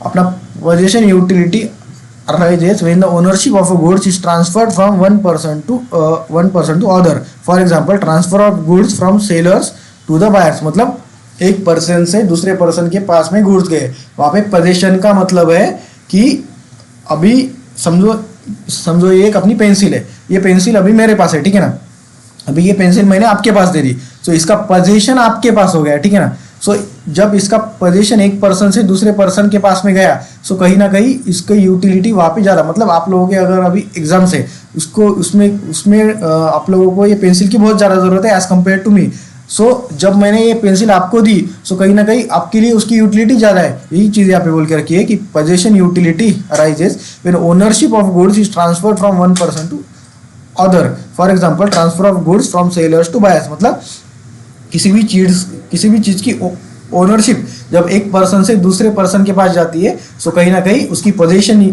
अपना position utility arises when the ownership of a goods is transferred from one person to other. For example, transfer of goods from sellers to the buyers. मतलब एक पर्सन से दूसरे पर्सन के पास में गुड्स गए, वहाँ पे पोजीशन का मतलब है कि अभी समझो ये एक अपनी पेंसिल है, ये पेंसिल अभी मेरे पास है, ठीक है ना। अभी ये पेंसिल मैंने आपके पास दे दी, सो इसका पोजीशन आपके पास हो गया, ठीक है ना। सो जब इसका पोजीशन एक पर्सन से दूसरे पर्सन के पास में गया, सो कहीं ना कहीं इसकी यूटिलिटी वहाँ पे ज़्यादा, मतलब आप लोगों के अगर अभी एग्जाम से उसको उसमें उसमें आप लोगों को ये पेंसिल की बहुत ज़्यादा ज़रूरत है एज कम्पेयर टू मी। सो जब मैंने ये पेंसिल आपको दी, सो कहीं ना कहीं आपके लिए उसकी यूटिलिटी ज़्यादा है। यही चीज़ यहाँ पे बोल के रखी है कि position utility arises when ownership of goods is transferred from one person to other. For example transfer of goods from sellers to buyers, मतलब किसी भी चीज़ की ओनरशिप जब एक पर्सन से दूसरे पर्सन के पास जाती है, सो कहीं ना कहीं उसकी पोजीशन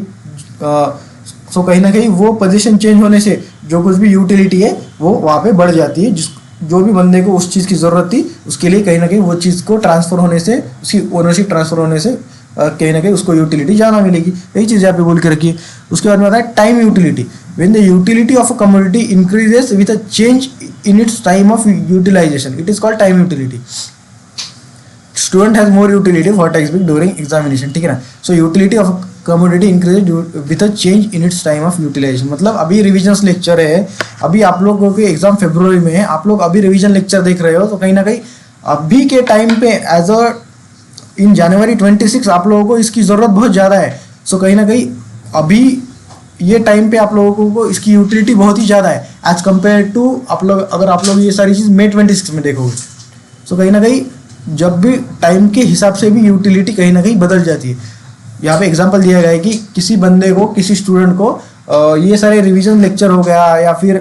सो कहीं ना कहीं वो पोजीशन चेंज होने से जो कुछ भी यूटिलिटी है वो वहाँ पे बढ़ जाती है। जो भी बंदे को उस चीज़ की ज़रूरत थी उसके लिए कहीं ना कहीं वो चीज़ को ट्रांसफ़र होने से, उसकी ओनरशिप ट्रांसफ़र होने से कहीं ना कहीं उसको यूटिलिटी ज़्यादा मिलेगी। यही चीज़ यहाँ पे बोल के रखी है। उसके बाद में आता है time utility. When the utility of a commodity increases with a change in its time of utilization, it is called time utility. Student has more utility for text book during examination, ठीक है ना। So utility of commodity increase with a change in its time of utilization, मतलब अभी revision lecture है, अभी आप लोगों के एग्जाम फरवरी में है, आप लोग अभी रिविजन लेक्चर देख रहे हो, तो कहीं ना कहीं अभी के टाइम पे एज अ इन जनवरी 26 आप लोगों को इसकी ज़रूरत बहुत ज़्यादा है। सो कहीं ना कहीं अभी ये टाइम पे आप लोगों को इसकी यूटिलिटी बहुत ही ज़्यादा है एज कम्पेयर टू आप लोग, अगर आप लोग ये सारी चीज़ मई 26 में देखोगे। सो कहीं ना कहीं जब भी टाइम के हिसाब से भी यूटिलिटी कहीं ना कहीं बदल जाती है। यहाँ पे एग्जांपल दिया गया है कि किसी बंदे को, किसी स्टूडेंट को ये सारे रिवीजन लेक्चर हो गया या फिर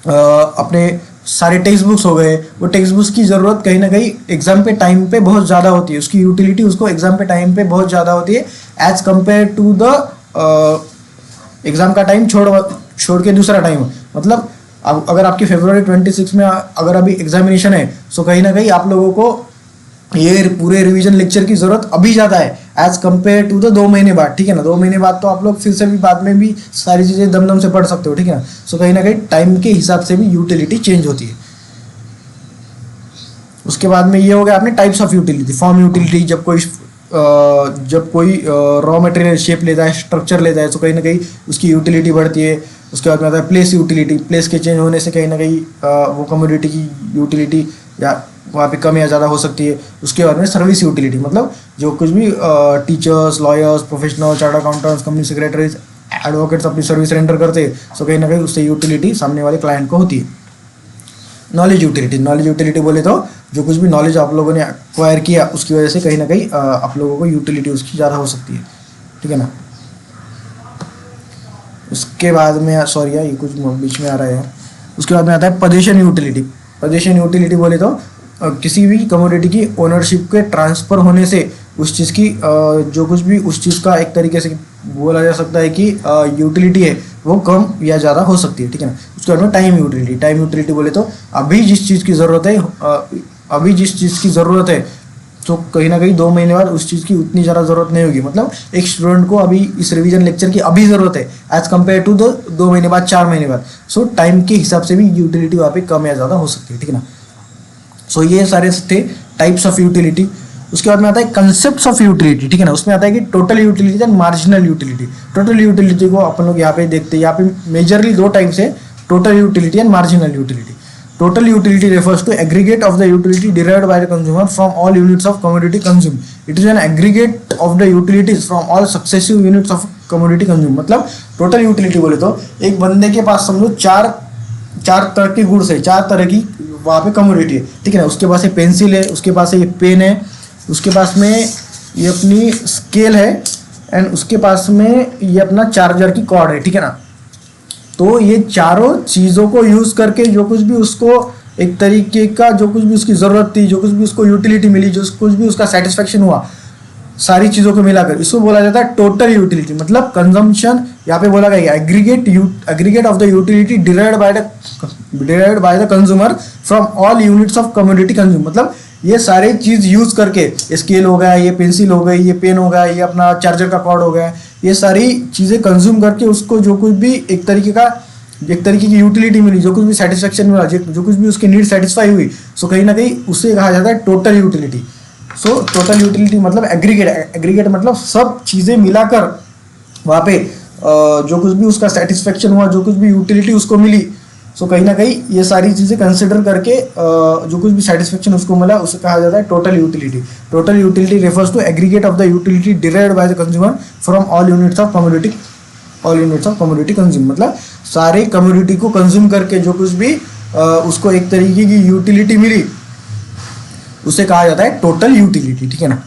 अपने सारे टेक्स्ट बुक्स हो गए, वो टेक्स्ट बुक्स की ज़रूरत कहीं ना कहीं एग्जाम पे टाइम पे बहुत ज़्यादा होती है, उसकी यूटिलिटी उसको एग्जाम पे टाइम पे बहुत ज़्यादा होती है as compare to the exam का टाइम छोड़ के दूसरा टाइम। मतलब अब अगर आपकी फरवरी 26 में अगर अभी एग्जामिनेशन है, सो कहीं ना कहीं आप लोगों को ये पूरे रिवीजन लेक्चर की ज़रूरत अभी ज़्यादा है एज कम्पेयर टू द 2 महीने बाद, ठीक है ना। 2 महीने बाद तो आप लोग फिर से भी बाद में भी सारी चीज़ें दम से पढ़ सकते हो, ठीक है ना। सो कहीं ना कहीं टाइम के हिसाब से भी यूटिलिटी चेंज होती है। उसके बाद में ये हो गया आपने types of utility. Form utility, जब कोई रॉ मटेरियल शेप लेता है, स्ट्रक्चर लेता है, तो कहीं ना कहीं उसकी यूटिलिटी बढ़ती है। उसके बाद में आता है प्लेस यूटिलिटी। प्लेस के चेंज होने से कहीं ना कहीं वो कमोडिटी की यूटिलिटी या वहाँ पे कम या ज़्यादा हो सकती है। उसके बाद में सर्विस यूटिलिटी, मतलब जो कुछ भी teachers, lawyers, professional, chartered accountants, company secretaries, advocates अपनी सर्विस रेंडर करते हैं, सो कहीं ना कहीं उससे यूटिलिटी सामने वाले क्लाइंट को होती है। Knowledge utility. नॉलेज यूटिलिटी बोले तो जो कुछ भी नॉलेज आप लोगों ने एक्वायर किया उसकी वजह से कहीं ना कहीं आप लोगों को यूटिलिटी उसकी ज़्यादा हो सकती है, ठीक है ना। उसके बाद में सॉरी यार ये कुछ बीच में आ रहा है यार। उसके बाद में आता है पोजीशन यूटिलिटी। पोजीशन यूटिलिटी बोले तो किसी भी कमोडिटी की ओनरशिप के ट्रांसफ़र होने से उस चीज़ की जो कुछ भी उस चीज़ का एक तरीके से बोला जा सकता है कि यूटिलिटी है वो कम या ज़्यादा हो सकती है, ठीक है ना। उसके बाद में टाइम यूटिलिटी। टाइम यूटिलिटी बोले तो अभी जिस चीज़ की ज़रूरत है तो कहीं ना कहीं 2 महीने बाद उस चीज़ की उतनी ज़्यादा ज़रूरत नहीं होगी। मतलब एक स्टूडेंट को अभी इस रिवीजन लेक्चर की अभी ज़रूरत है एज कम्पेयर टू 2 महीने बाद, 4 महीने बाद। सो टाइम के हिसाब से भी यूटिलिटी वहाँ पे कम या ज़्यादा हो सकती है, ठीक है ना। सो ये सारे थे टाइप्स ऑफ यूटिलिटी। उसके बाद में आता है कंसेप्ट्स ऑफ यूटिलिटी, ठीक है ना। उसमें आता है कि total utility and marginal utility. Total utility को अपन लोग यहाँ पे देखते हैं। यहाँ पे मेजरली 2 टाइप्स है, total utility and marginal utility. Total utility refers to aggregate of the utility derived by the consumer from all units of commodity consumed. It is an aggregate of the utilities from all successive units of commodity consumed. मतलब total utility बोले तो एक बंदे के पास समझो चार तरह के गुड्स है, 4 तरह की वहाँ पे कमोडिटी है, ठीक है ना। उसके पास ये पेंसिल है, उसके पास ये पेन है, उसके पास में ये अपनी स्केल है एंड उसके पास में ये अपना चार्जर की कॉर्ड है, ठीक है ना। तो ये चारों चीज़ों को यूज़ करके जो कुछ भी उसको एक तरीके का जो कुछ भी उसकी ज़रूरत थी, जो कुछ भी उसको यूटिलिटी मिली, जो कुछ भी उसका सेटिस्फेक्शन हुआ, सारी चीज़ों को मिलाकर इसको बोला जाता है टोटल यूटिलिटी। मतलब कंजम्पशन यहाँ पे बोला गया aggregate of the utility derived by the consumer from all units of commodity consume. मतलब ये सारे चीज़ यूज़ करके, ये स्केल हो गया, ये पेंसिल हो गई, ये पेन हो गया, ये अपना चार्जर का कॉर्ड हो गया, ये सारी चीज़ें कंज्यूम करके उसको जो कुछ भी एक तरीके की यूटिलिटी मिली, जो कुछ भी सेटिस्फेक्शन मिला, जो कुछ भी उसकी नीड सेटिस्फाई हुई, सो कहीं ना कहीं उसे कहा जाता है total utility. So total utility मतलब एग्रीगेट मतलब सब चीज़ें मिलाकर वहाँ पे जो कुछ भी उसका सेटिस्फेक्शन हुआ, जो कुछ भी यूटिलिटी उसको मिली, सो कहीं ना कहीं ये सारी चीज़ें कंसिडर करके जो कुछ भी सेटिस्फेक्शन उसको मिला उसे कहा जाता है total utility. Total utility refers to aggregate of the utility derived by the consumer from all units of commodity consume. मतलब सारे कमोडिटी को कंज्यूम करके जो कुछ भी उसको एक तरीके की यूटिलिटी मिली उसे कहा जाता है टोटल यूटिलिटी. ठीक है ना.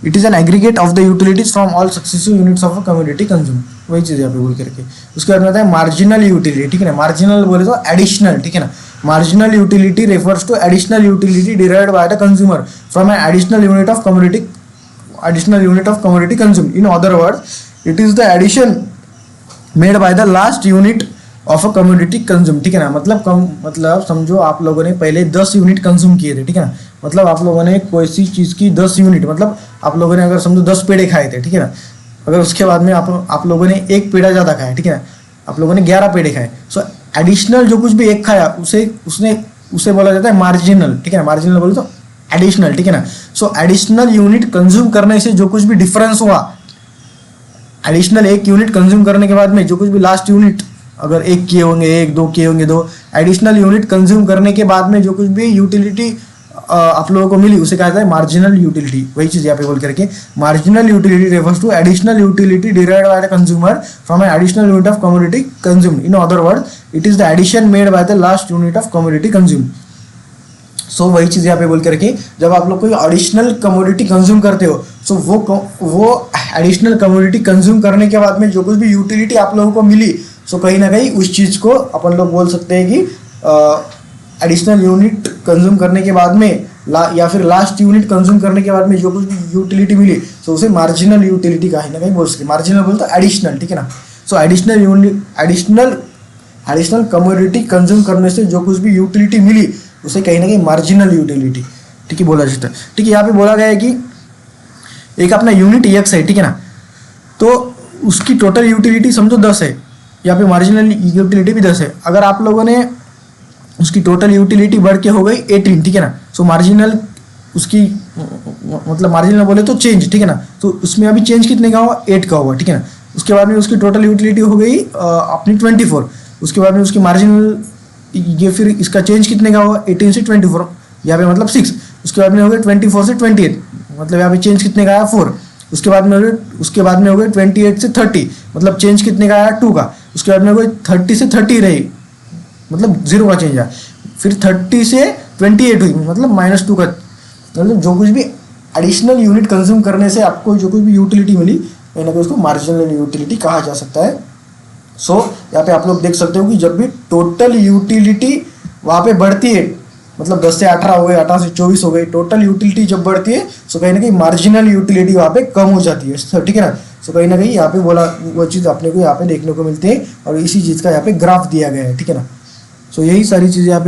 It is an aggregate of the utilities from all successive units of a commodity consume. वही चीज़ यहाँ पे बोल करके उसके बाद में आता है मार्जिनल यूटिलिटी. ठीक है ना. मार्जिनल बोले तो एडिशनल. ठीक है ना. Marginal utility refers to additional utility derived by the consumer from an additional unit of commodity consume. In other words it is the addition made by the last unit of a commodity consume. ठीक है ना. मतलब समझो आप लोगों ने पहले 10 unit consume किए थे. ठीक है ना. मतलब आप लोगों ने कोई सी चीज़ की 10 यूनिट, मतलब आप लोगों ने अगर समझो 10 पेड़े खाए थे. ठीक है ना. अगर उसके बाद में आप लोगों ने एक पेड़ा ज़्यादा खाया. ठीक है ना. आप लोगों ने 11 पेड़े खाए. सो एडिशनल जो कुछ भी एक खाया उसे बोला जाता है मार्जिनल. ठीक है ना. मार्जिनल बोले तो एडिशनल. ठीक है ना. सो एडिशनल यूनिट कंज्यूम करने से जो कुछ भी डिफरेंस हुआ, एडिशनल एक यूनिट कंज्यूम करने के बाद में जो कुछ भी लास्ट यूनिट अगर एक किए होंगे एक, दो किए होंगे दो, एडिशनल यूनिट कंज्यूम करने के बाद में जो कुछ भी यूटिलिटी आप लोगों को मिली उसे कहा जाता है मार्जिनल यूटिलिटी. वही चीज़ यहाँ पे बोल करके marginal utility refers to additional utility derived by the consumer from an additional unit of commodity consume. In other word it is the addition made by the last unit of commodity consume. So वही चीज़ यहाँ पे बोल करके जब आप लोग कोई एडिशनल कमोडिटी कंज्यूम करते हो सो वो एडिशनल कमोडिटी कंज्यूम करने के बाद में जो कुछ भी यूटिलिटी आप लोगों को मिली सो कहीं ना कहीं उस चीज़ को अपन लोग बोल सकते हैं कि एडिशनल यूनिट कंज्यूम करने के बाद में या फिर लास्ट यूनिट कंज्यूम करने के बाद में जो कुछ भी यूटिलिटी मिली सो उसे मार्जिनल यूटिलिटी कहीं ना कहीं बोल सकते हैं. मार्जिनल बोलते तो एडिशनल. ठीक है ना. सो एडिशनल कमोडिटी कंज्यूम करने से जो कुछ भी यूटिलिटी मिली उसे कहीं ना कहीं मार्जिनल यूटिलिटी ठीक है बोला जाता है. ठीक है. यहाँ पे बोला गया है कि एक अपना यूनिट एक्स है. ठीक है ना. तो उसकी टोटल यूटिलिटी समझो 10 है. यहाँ पे मार्जिनल यूटिलिटी भी 10 है. अगर आप लोगों ने उसकी टोटल यूटिलिटी बढ़ के हो गई 18. ठीक है ना. सो मार्जिनल उसकी मतलब मार्जिनल बोले तो चेंज. ठीक है ना. तो उसमें अभी चेंज कितने का होगा 8 का होगा. ठीक है ना. उसके बाद में उसकी टोटल यूटिलिटी हो गई अपनी 24. उसके बाद में उसकी मार्जिनल ये फिर इसका चेंज कितने का होगा 18 से 24. यहाँ पे मतलब 6. उसके बाद में हो गया 24 से 28. मतलब यहाँ पे चेंज कितने का आया 4. उसके बाद में हो गए 28 से 30. मतलब चेंज कितने का आया 2 का. उसके बाद में हो गए 30 से 30 रही मतलब 0 का चेंज आया. फिर 30 से 28 हुई मतलब -2 का. मतलब जो कुछ भी एडिशनल यूनिट कंज्यूम करने से आपको जो कुछ भी यूटिलिटी मिली कहीं ना कहीं उसको मार्जिनल यूटिलिटी कहा जा सकता है. सो यहाँ पे आप लोग देख सकते हो कि जब भी टोटल यूटिलिटी वहाँ पे बढ़ती है मतलब 10 से 18 हो गए, 18 से 24 हो गई, टोटल यूटिलिटी जब बढ़ती है सो कहीं ना कहीं मार्जिनल यूटिलिटी वहाँ पे कम हो जाती है. ठीक है ना. सो कहीं ना कहीं यहाँ पे बोला वो चीज़ अपने को यहाँ पे देखने को मिलती है और इसी चीज़ का यहाँ पे ग्राफ दिया गया है. ठीक है ना. सो यही सारी चीज़ें यहाँ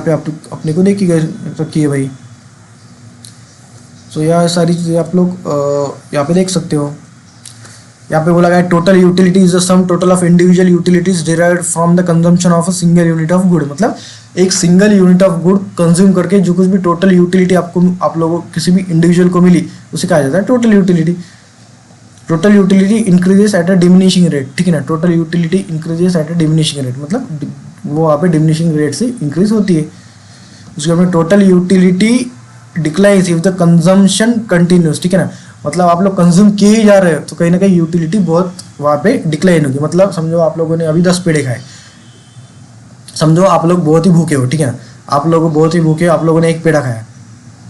पे आप अपने को देखी रखी है भाई. सो यह सारी चीज़ें आप लोग यहाँ पे देख सकते हो. यहाँ पे बोला गया total utility is the sum total of individual utilities derived from the consumption of a single unit of good. मतलब एक single unit of good consume करके जो कुछ भी टोटल यूटिलिटी आप लोगों किसी भी इंडिविजुअल को मिली उसे कहा जाता है total utility. Total utility increases at a diminishing rate. ठीक है ना. Total utility increases at a diminishing rate मतलब वो वहाँ पे डिमिनिशिंग रेट से इंक्रीज होती है. उसके बाद total utility declines if the consumption continuous. ठीक है ना. मतलब आप लोग कंज्यूम किए ही जा रहे हो तो कहीं ना कहीं यूटिलिटी बहुत वहाँ पे डिक्लाइन होगी. मतलब समझो आप लोगों ने अभी 10 पेड़े खाए, समझो आप लोग बहुत ही भूखे हो. ठीक है ना. आप लोग बहुत ही भूखे हो, आप लोगों ने एक पेड़ा खाया.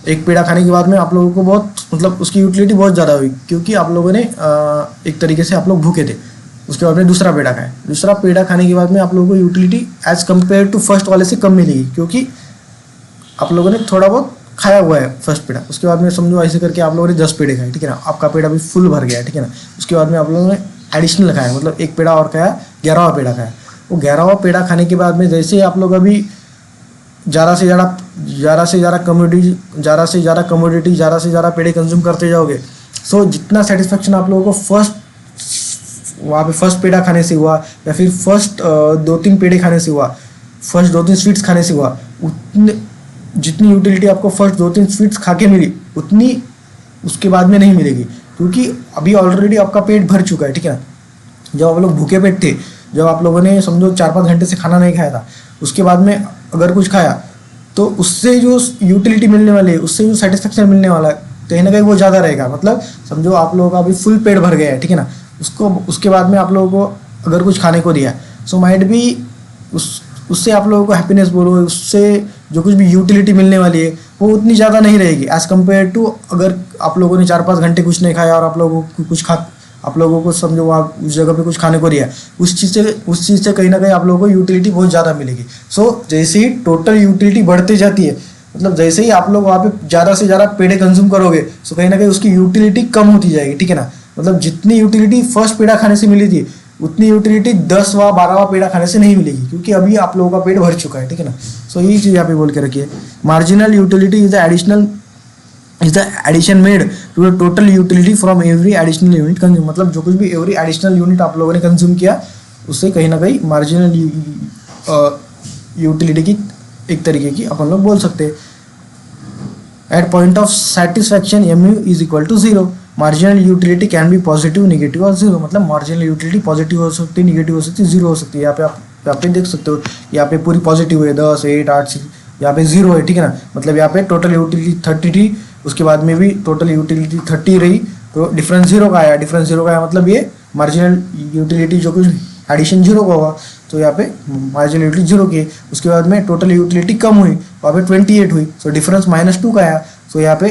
एक पेड़ा खाने के बाद में आप लोगों को बहुत मतलब उसकी यूटिलिटी बहुत ज़्यादा हुई क्योंकि आप लोगों ने एक तरीके से आप लोग भूखे थे. उसके बाद में दूसरा पेड़ा खाया. दूसरा पेड़ा खाने के बाद में आप लोगों को utility as compare to first वाले से कम मिलेगी क्योंकि आप लोगों ने थोड़ा बहुत खाया हुआ है फर्स्ट पेड़ा. उसके बाद में समझो ऐसे करके आप लोगों ने 10 पेड़े खाए. ठीक है ना. आपका पेड़ा भी फुल भर गया. ठीक है ना. उसके बाद में आप लोगों ने एडिशनल खाया मतलब एक पेड़ा और खाया, 11वां पेड़ा खाया. वो 11वां पेड़ा खाने के बाद में जैसे आप लोग अभी ज़्यादा से ज़्यादा कमोडिटी ज़्यादा से ज़्यादा पेड़े कंज्यूम करते जाओगे सो जितना सेटिस्फेक्शन आप लोगों को वहाँ पे फर्स्ट पेड़ा खाने से हुआ या फिर फर्स्ट 2-3 पेड़े खाने से हुआ, फर्स्ट 2-3 स्वीट्स खाने से हुआ, उतने जितनी यूटिलिटी आपको फर्स्ट 2-3 स्वीट्स खा के मिली उतनी उसके बाद में नहीं मिलेगी क्योंकि अभी ऑलरेडी आपका पेट भर चुका है. ठीक है ना. जब आप लोग भूखे पेट थे जब आप लोगों ने समझो 4-5 घंटे से खाना नहीं खाया था, उसके बाद में अगर कुछ खाया तो उससे जो यूटिलिटी मिलने वाली है, उससे जो सेटिस्फेक्शन मिलने वाला है, कहीं ना कहीं वो ज़्यादा रहेगा। मतलब समझो आप लोगों का अभी फुल पेट भर गया है, ठीक है ना, उसके बाद में आप लोगों को अगर कुछ खाने को दिया, सो माइट भी उससे आप लोगों को हैप्पीनेस बोलो, उससे जो कुछ भी यूटिलिटी मिलने वाली है वो उतनी ज़्यादा नहीं रहेगी एज़ कम्पेयर टू अगर आप लोगों ने 4-5 घंटे कुछ नहीं खाया और आप लोगों को आप लोगों को समझो वहाँ उस जगह पे कुछ खाने को दिया, उस चीज़ से कहीं ना कहीं आप लोगों को यूटिलिटी बहुत ज़्यादा मिलेगी। सो जैसे ही टोटल यूटिलिटी बढ़ती जाती है, मतलब जैसे ही आप लोग वहाँ पे ज़्यादा से ज़्यादा पेड़े कंज्यूम करोगे, सो कहीं ना कहीं उसकी यूटिलिटी कम होती जाएगी, ठीक है ना। मतलब जितनी यूटिलिटी फर्स्ट पेड़ा खाने से मिली थी, उतनी यूटिलिटी 10वां 12वां पेड़ा खाने से नहीं मिलेगी, क्योंकि अभी आप लोगों का पेट भर चुका है, ठीक है ना। सो यही चीज़ यहाँ पे बोल के रखिए। Marginal utility is the addition made to the total utility from every additional unit consume. मतलब जो कुछ भी एवरी एडिशनल यूनिट आप लोगों ने कंज्यूम किया, उससे कहीं ना कहीं मार्जिनल यूटिलिटी की एक तरीके की अपन लोग बोल सकते हैं। At point of satisfaction MU is equal to 0। Marginal utility can be positive, negative और 0। मतलब मार्जिनल यूटिलिटी पॉजिटिव हो सकती है, नेगेटिव हो सकती है, 0 हो सकती है। यहाँ पे आप देख सकते हो, यहाँ पे पूरी पॉजिटिव है 10, 8, 8, 6, यहाँ पे 0 है, ठीक है ना। मतलब यहाँ पे टोटल यूटिलिटी 30 थी, उसके बाद में भी टोटल यूटिलिटी 30 रही, तो डिफरेंस 0 का आया। डिफरेंस 0 का आया मतलब ये मार्जिनल यूटिलिटी जो कुछ एडिशन 0 का हुआ, तो यहाँ पे मार्जिनल यूटिलिटी 0 की। उसके बाद में टोटल यूटिलिटी कम हुई, वहाँ पे 28 हुई, सो डिफरेंस -2 का आया। तो यहाँ पे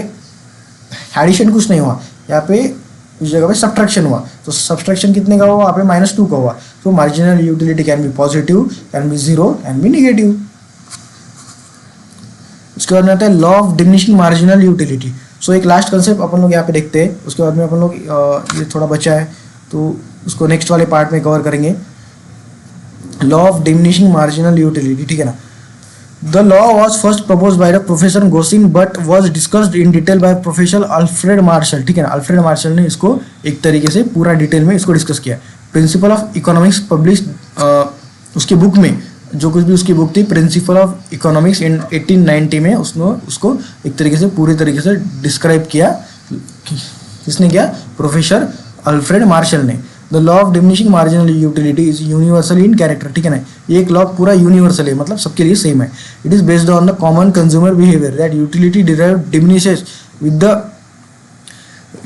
एडिशन कुछ नहीं हुआ, यहाँ पे उस जगह पे सब्ट्रैक्शन हुआ। तो सब्ट्रैक्शन कितने का हुआ, वहाँ पे -2 का हुआ। तो marginal utility can be positive, can be 0, can be negative. उसके बाद में आता है law of diminishing marginal utility. So एक लास्ट कंसेप्ट अपन लोग यहाँ पे देखते हैं, उसके बाद में अपन लोग ये थोड़ा बचा है तो उसको नेक्स्ट वाले पार्ट में कवर करेंगे। Law of diminishing marginal utility, ठीक है ना। The law was first propose by the professor Gossen but was discussed in detail by professor Alfred Marshall, ठीक है ना। अल्फ्रेड मार्शल ने इसको एक तरीके से पूरा डिटेल में इसको डिस्कस किया। प्रिंसिपल ऑफ इकोनॉमिक्स पब्लिश उसकी बुक में, जो कुछ भी उसकी बुक थी प्रिंसिपल ऑफ इकोनॉमिक्स इन 1890 में, उसको एक तरीके से पूरी तरीके से डिस्क्राइब किया। किसने किया, प्रोफेसर अल्फ्रेड मार्शल ने। The law of diminishing marginal utility is universal in character, ठीक है ना। ये एक लॉ पूरा यूनिवर्सल है, मतलब सबके लिए सेम है। It is based on the common consumer behaviour that utility derive diminishes with the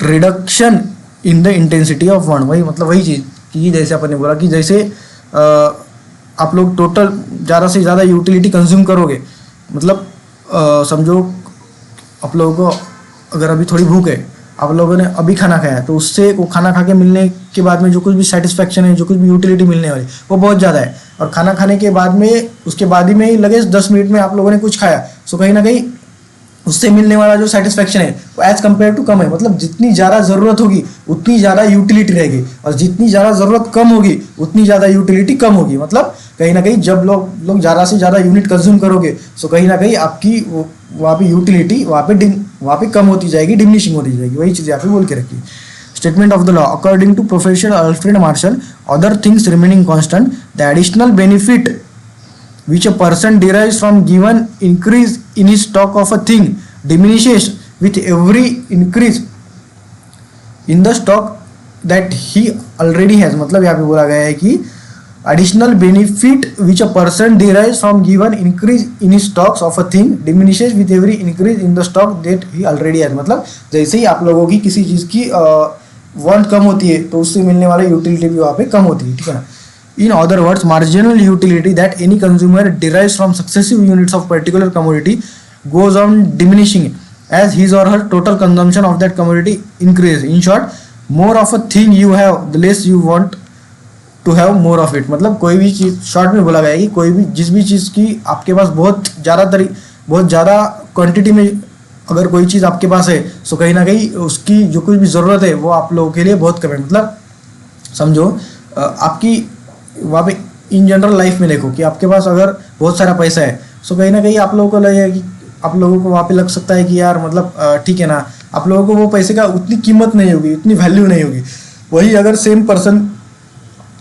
reduction in the intensity of one. वही मतलब वही चीज़ कि जैसे अपन ने बोला कि जैसे आप लोग टोटल ज़्यादा से ज़्यादा यूटिलिटी कंज्यूम करोगे, मतलब समझो आप लोगों को अगर अभी थोड़ी भूख है, आप लोगों ने अभी खाना खाया, तो उससे वो खाना खा के मिलने के बाद में जो कुछ भी सेटिस्फैक्शन है, जो कुछ भी यूटिलिटी मिलने वाली, वो बहुत ज़्यादा है। और खाना खाने के बाद में उसके बाद ही में ही लगे 10 मिनट में आप लोगों ने कुछ खाया, सो कहीं ना कहीं उससे मिलने वाला जो सेटिस्फैक्शन है वो एज कम्पेयर टू कम है। मतलब जितनी ज़्यादा ज़रूरत होगी उतनी ज़्यादा यूटिलिटी रहेगी, और जितनी ज़्यादा ज़रूरत कम होगी उतनी ज़्यादा यूटिलिटी कम होगी। मतलब कहीं ना कहीं जब लोग ज़्यादा से ज़्यादा यूनिट कंज्यूम करोगे, सो कहीं ना कहीं आपकी वहाँ पे यूटिलिटी वहाँ पे कम होती जाएगी, डिमिनिशिंग होती जाएगी। वही चीज़ यहाँ पे बोल के रखी। Statement of the law according to professor Alfred Marshall, other things remaining constant, the additional benefit which a person derives from given increase in his stock of a thing diminishes with every increase in the stock that he already has। मतलब यहाँ पे बोला गया है कि additional benefit which a person derives from given increase in his stocks of a thing diminishes with every increase in the stock that he already has। मतलब जैसे ही आप लोगों की किसी चीज़ की वांट कम होती है, तो उससे मिलने वाला यूटिलिटी भी वहाँ पे कम होती है, ठीक है ना। In other words, marginal utility that any consumer derives from successive units of particular commodity goes on diminishing as his or her total consumption of that commodity increases. In short, more of a thing you have, the less you want to have more of it। मतलब कोई भी चीज़, short में बोला गया है कि कोई भी जिस भी चीज़ की आपके पास बहुत ज़्यादा क्वांटिटी में अगर कोई चीज़ आपके पास है, सो कहीं ना कहीं उसकी जो कुछ भी ज़रूरत है वो आप लोगों के लिए बहुत कम है। मतलब समझो आपकी वहाँ पे इन जनरल लाइफ में देखो कि आपके पास अगर बहुत सारा पैसा है, सो कहीं ना कहीं आप लोगों को लगेगा कि आप लोगों को वहाँ पे लग सकता है कि यार मतलब ठीक है ना, आप लोगों को वो पैसे का उतनी कीमत नहीं होगी, उतनी वैल्यू नहीं होगी। वही अगर सेम पर्सन,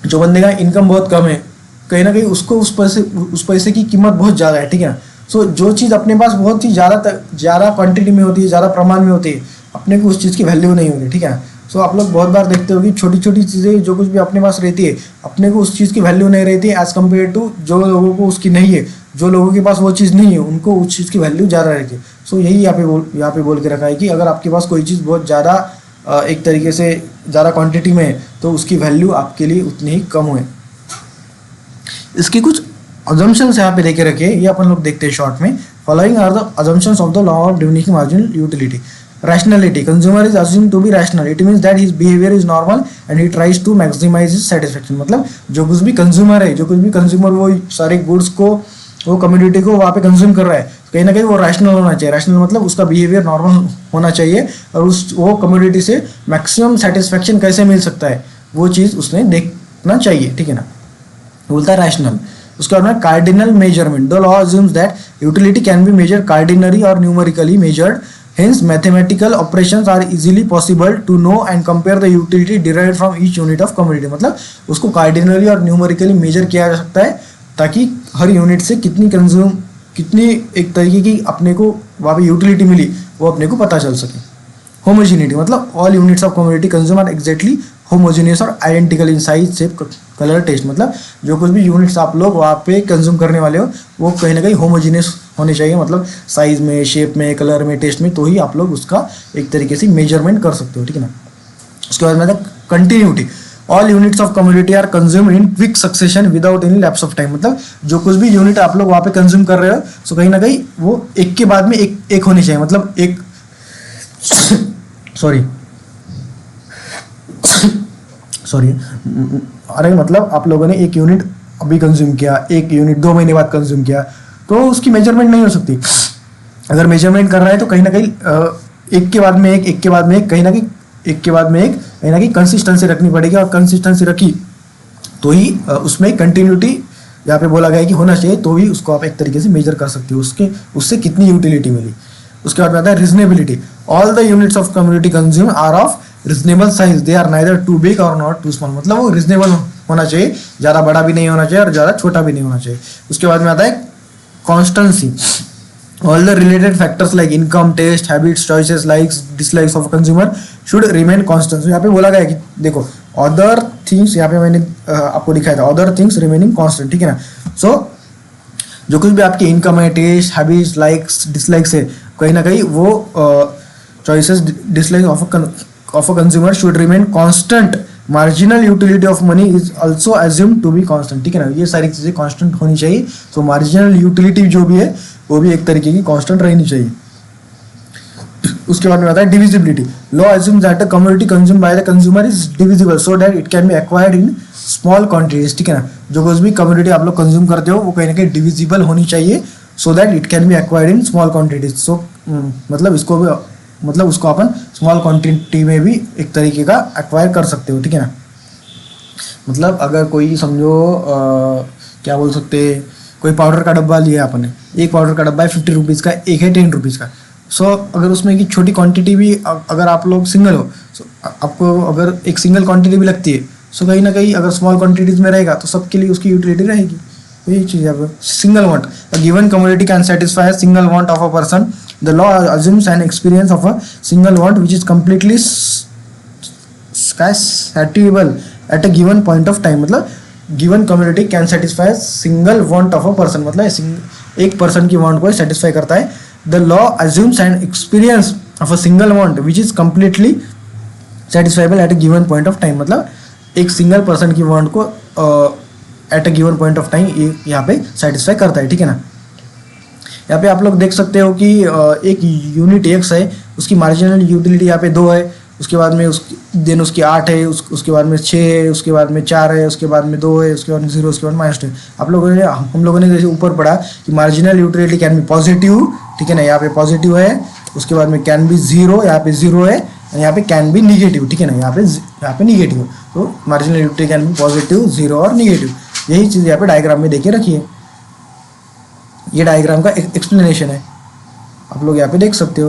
जो बंदे का इनकम बहुत कम है, कहीं ना कहीं उसको उस पैसे की कीमत बहुत ज़्यादा है, ठीक है ना। सो जो चीज़ अपने पास बहुत ही ज़्यादा क्वान्टिटी में होती है, ज़्यादा प्रमाण में होती है, अपने को उस चीज़ की वैल्यू नहीं होगी, ठीक है ना। सो आप लोग बहुत बार देखते हो कि छोटी छोटी चीज़ें जो कुछ भी अपने पास रहती है, अपने को उस चीज़ की वैल्यू नहीं रहती है एज कम्पेयर टू जो लोगों को उसकी नहीं है। जो लोगों के पास वो चीज़ नहीं है उनको उस चीज़ की वैल्यू ज़्यादा रहती है। सो यही यहाँ पे बोल के रखा है कि अगर आपके पास कोई चीज़ बहुत ज़्यादा एक तरीके से ज़्यादा क्वांटिटी में है तो उसकी वैल्यू आपके लिए उतनी ही कम है। इसकी कुछ अजम्पशंस यहाँ पे देके रखे, ये अपन लोग देखते हैं शॉर्ट में। Following are the assumptions of the law of diminishing marginal utility. Rationality. Consumer is assumed to be rational. It means that his behavior is normal and he tries to maximize his satisfaction. मतलब जो कुछ भी consumer है, जो कुछ भी consumer वो सारे गुड्स को, वो कम्युनिटी को वहाँ पे कंज्यूम कर रहा है, कहीं ना कहीं वो रैशनल होना चाहिए। रैशनल मतलब उसका बिहेवियर नॉर्मल होना चाहिए और वो कम्युनिटी से मैक्सिमम सेटिस्फैक्शन कैसे मिल सकता है वो चीज़ उसने देखना चाहिए, ठीक है ना, बोलता है रैशनल। उसके बाद में cardinal measurement. The law assumes that utility can be measure cardinally और numerically measured. Hence, mathematical operations are easily possible to know and compare the utility derived from each unit of commodity. मतलब उसको cardinally और numerically major किया जा सकता है ताकि हर unit से कितनी एक तरीके की अपने को वहाँ पे यूटिलिटी मिली वो अपने को पता चल सके। होमोजीनिटी मतलब all units of commodity consume are exactly homogeneous और identical in size, shape, colour, taste. मतलब जो कुछ भी यूनिट्स आप लोग वहाँ पे कंज्यूम करने वाले हो वो कहीं ना कहीं होमोजीनियस होने चाहिए, मतलब साइज में, शेप में, कलर में, टेस्ट में, तो ही आप लोग उसका एक तरीके से मेजरमेंट कर सकते हो, ठीक है ना। उसके बाद में continuity. All units of commodity are consume in quick succession without any lapse of time. मतलब जो कुछ भी यूनिट आप लोग वहाँ पे कंज्यूम कर रहे हो सो कहीं ना कहीं वो एक के बाद में एक होनी चाहिए। मतलब एक सॉरी अरे मतलब आप लोगों ने एक यूनिट अभी कंज्यूम किया, एक यूनिट 2 महीने बाद कंज्यूम किया, तो उसकी मेजरमेंट नहीं हो सकती। अगर मेजरमेंट कर रहा है तो कहीं ना कहीं एक के बाद में एक के बाद में एक, कहीं ना कहीं कंसिस्टेंसी रखनी पड़ेगी, और कंसिस्टेंसी रखी तो ही उसमें कंटिन्यूटी यहाँ पे बोला गया है कि होना चाहिए, तो ही उसको आप एक तरीके से मेजर कर सकते हो उससे कितनी यूटिलिटी मिली। उसके बाद में आता है reasonability. All the units of community consume are of reasonable size, they are neither too big और नॉट टू स्मॉल। मतलब वो रिजनेबल होना चाहिए, ज़्यादा बड़ा भी नहीं होना चाहिए और ज़्यादा छोटा भी नहीं होना चाहिए। उसके बाद में आता है constancy. All the related factors like income, taste, habits, choices, likes, dislikes of consumer should remain constant. यहाँ पे बोला गया है कि देखो अदर थिंग्स, यहाँ पे मैंने आपको दिखाया था अदर थिंग्स रिमेनिंग कॉन्स्टेंट, ठीक है ना। सो जो कुछ भी आपकी इनकम है, टेस्ट, हैबिट्स, लाइक्स, डिसलाइक्स है, कहीं ना कहीं वो choices, dislike of a consumer should remain constant. Marginal utility of money is also assume to be constant, ठीक है ना। ये सारी चीज़ें कॉन्स्टेंट होनी चाहिए। तो मार्जिनल यूटिलिटी जो भी है वो भी एक तरीके की कॉन्स्टेंट रहनी चाहिए। उसके बाद में आता है divisibility. Law assumes that a commodity consume by the consumer is divisible so that it can be acquired in small quantities, ठीक है ना। जो कुछ भी कमोडिटी आप लोग कंज्यूम करते हो वो कहीं ना कहीं डिविजिबल होनी चाहिए so that it can be acquired in small quantities. So मतलब इसको भी मतलब उसको अपन स्मॉल क्वांटिटी में भी एक तरीके का एक्वायर कर सकते हो, ठीक है ना। मतलब अगर कोई समझो क्या बोल सकते, कोई पाउडर का डब्बा लिया अपन ने, एक पाउडर का डब्बा है 50 रुपीज़ का, एक है 10 रुपीज़ का। सो अगर उसमें की छोटी क्वांटिटी भी अगर आप लोग सिंगल हो, सो आपको अगर एक सिंगल क्वांटिटी भी लगती है, सो कहीं ना कहीं अगर स्मॉल क्वांटिटीज़ में रहेगा तो सबके लिए उसकी यूटिलिटी रहेगी। यही चीज़ है। Single want, a given commodity can satisfy a single want of a person. The law assumes an experience of a single want which is completely satisfiable at a given point of time. मतलब given commodity can satisfy a single want of a person, मतलब एक person की want को satisfy करता है। The law assumes an experience of a single want which is completely satisfiable at a given point of time. मतलब एक single person की want को at a given point of time यहाँ पे सेटिस्फाई करता है, ठीक है ना। यहाँ पे आप लोग देख सकते हो कि एक यूनिट एक्स है, उसकी मार्जिनल यूटिलिटी यहाँ पे 2 है, उसके बाद में उसकी 8 है, उसके बाद में 6 है, उसके बाद में 4 है, उसके बाद में 2 है, उसके बाद में 0, उसके बाद -2 है। हम लोगों ने जैसे ऊपर पढ़ा कि marginal utility can be positive, ठीक है ना, यहाँ पे पॉजिटिव है। उसके बाद में कैन बी 0, यहाँ पे 0 है, और यहाँ पे कैन बी निगेटिव, ठीक है ना, यहाँ पे निगेटिव। तो marginal utility can be positive, 0 और निगेटिव। यही चीज़ यहाँ पे डायग्राम में देखे रखी है। ये डायग्राम का एक्सप्लेनेशन है, आप लोग यहाँ पे देख सकते हो।